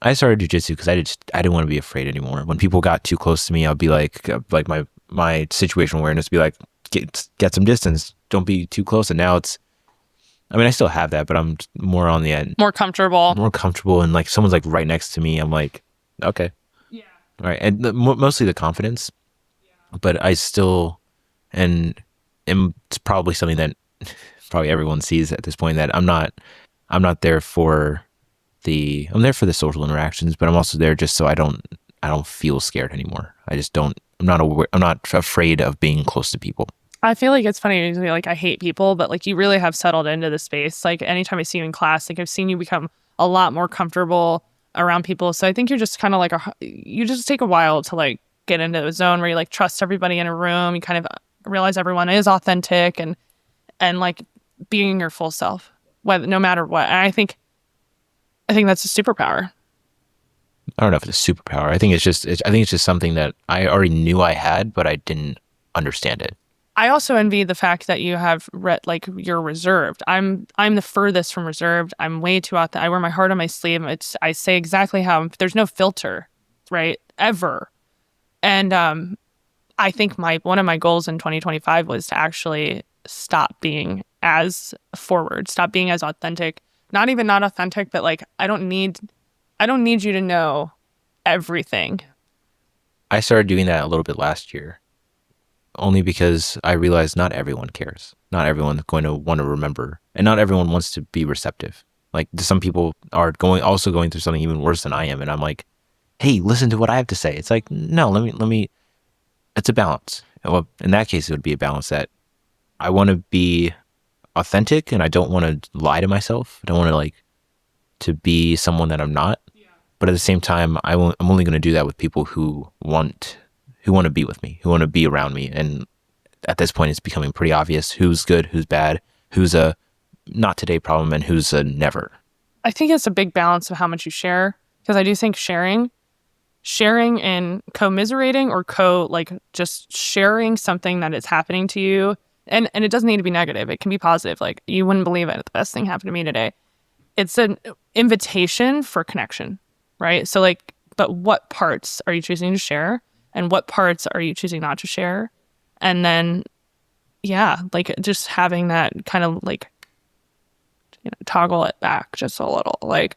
I started jiu-jitsu because I didn't want to be afraid anymore. When people got too close to me, I'd be like my situational awareness would be like, get some distance. Don't be too close. And now I still have that, but I'm more on the end. More comfortable. And like someone's like right next to me. I'm like, okay. Yeah. All right. And mostly the confidence. But I still, and it's probably something that probably everyone sees at this point, that I'm not there for I'm there for the social interactions, but I'm also there just so I don't feel scared anymore. I'm not afraid of being close to people. I feel like it's funny, like I hate people, but like you really have settled into the space. Like anytime I see you in class, like I've seen you become a lot more comfortable around people. So I think you're just kind of like you just take a while to like get into a zone where you like trust everybody in a room. You kind of realize everyone is authentic and like being your full self, no matter what. And I think that's a superpower. I don't know if it's a superpower. I think it's just something that I already knew I had, but I didn't understand it. I also envy the fact that you have like you're reserved. I'm the furthest from reserved. I'm way too authentic. I wear my heart on my sleeve. I say exactly how. There's no filter, right? Ever. And I think one of my goals in 2025 was to actually stop being as forward, stop being as authentic. Not even not authentic, but like I don't need you to know everything. I started doing that a little bit last year, only because I realized not everyone cares. Not everyone's going to want to remember, and not everyone wants to be receptive. Like some people are also going through something even worse than I am, and I'm like, hey, listen to what I have to say. It's like, no, let me, it's a balance. Well, in that case, it would be a balance that I want to be authentic and I don't want to lie to myself. I don't want to be someone that I'm not. Yeah. But at the same time, I'm only going to do that with people who want to be with me, who want to be around me. And at this point, it's becoming pretty obvious who's good, who's bad, who's a not today problem, and who's a never. I think it's a big balance of how much you share, because I do think sharing and commiserating or just sharing something that is happening to you. And it doesn't need to be negative. It can be positive. Like, you wouldn't believe it. The best thing happened to me today. it's an invitation for connection, right? So like, but what parts are you choosing to share, and what parts are you choosing not to share? And then, yeah, like just having that kind of like, toggle it back just a little, like,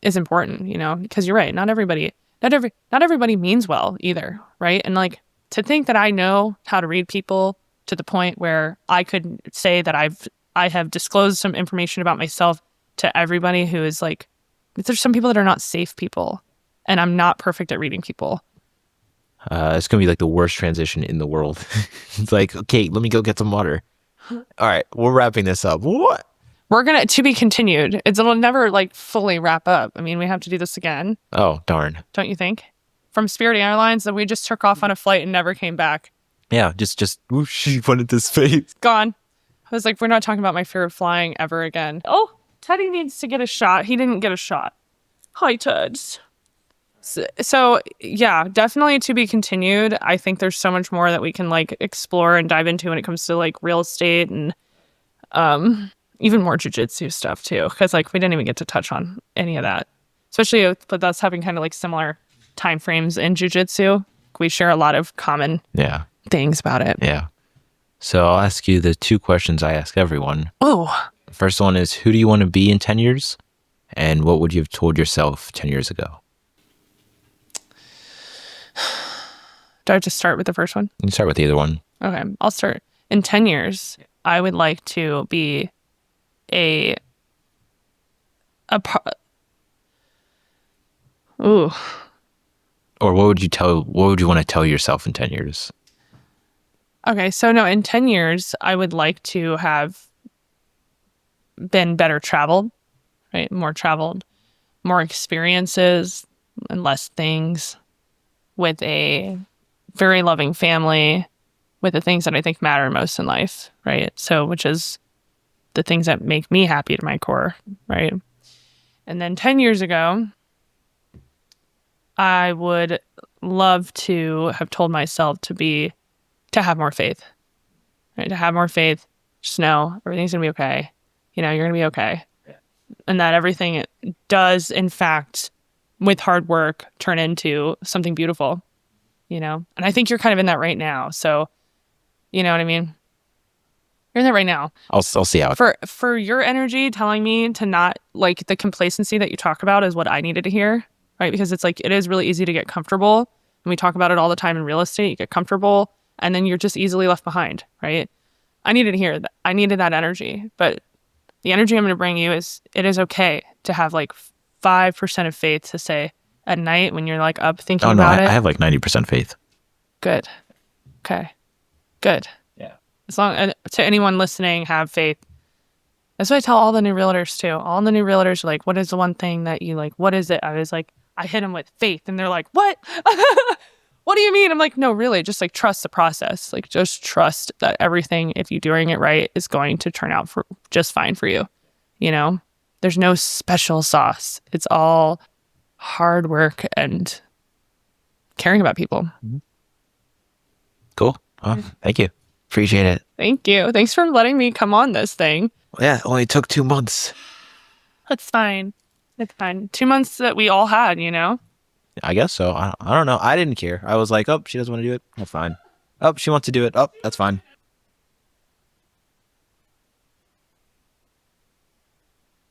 is important, because you're right. Not everybody means well either, right? And like, to think that I know how to read people to the point where I could say that I have disclosed some information about myself to everybody who is like, there's some people that are not safe people, and I'm not perfect at reading people. It's gonna be like the worst transition in the world. It's like, okay, let me go get some water. All right, we're wrapping this up. What? We're gonna to be continued. It'll never like fully wrap up. I mean, we have to do this again. Oh, darn. Don't you think? From Spirit Airlines, that we just took off on a flight and never came back. Yeah, just whoosh, he went into space. Gone. I was like, we're not talking about my fear of flying ever again. Oh, Teddy needs to get a shot. He didn't get a shot. Hi, Tuds. So yeah, definitely to be continued. I think there's so much more that we can like explore and dive into when it comes to like real estate and even more jujitsu stuff too. Because like we didn't even get to touch on any of that, especially with us having kind of like similar time frames in jujitsu. We share a lot of common things about it. Yeah. So I'll ask you the two questions I ask everyone. Oh. First one is, who do you want to be in 10 years? And what would you have told yourself 10 years ago? Do I just start with the first one? You can start with either one. Okay, I'll start. In 10 years, I would like to be ooh. Or what would you want to tell yourself in 10 years? Okay, so no, in 10 years, I would like to have been better traveled, right? More traveled, more experiences and less things, with a very loving family, with the things that I think matter most in life, right? So, which is the things that make me happy to my core, right? And then 10 years ago, I would love to have told myself to have more faith, right? To have more faith, just know everything's going to be okay. You're going to be okay. Yeah. And that everything does, in fact, with hard work, turn into something beautiful, And I think you're kind of in that right now. So, you know what I mean? You're in that right now. I'll see how for your energy telling me to not, like, the complacency that you talk about is what I needed to hear, right? Because it's like, it is really easy to get comfortable. And we talk about it all the time in real estate. You get comfortable and then you're just easily left behind, right? I needed to hear that. I needed that energy. But the energy I'm going to bring you is, it is okay to have like 5% of faith to say at night when you're like up thinking about it. I have like 90% faith. Good. Okay. Good. Yeah. As long, to anyone listening, have faith. That's what I tell all the new realtors too. All the new realtors are like, what is the one thing that you like? What is it? I was like, I hit them with faith, and they're like, what? What do you mean? I'm like, no, really, just like trust the process. Like, just trust that everything, if you're doing it right, is going to turn out for just fine for you. There's no special sauce. It's all hard work and caring about people. Mm-hmm. Cool. Well, thank you. Appreciate it. Thank you. Thanks for letting me come on this thing. Yeah, it only took 2 months. That's fine. It's fine. 2 months that we all had, I guess so. I don't know. I didn't care. I was like, oh, she doesn't want to do it. That's fine. Oh, she wants to do it. Oh, that's fine.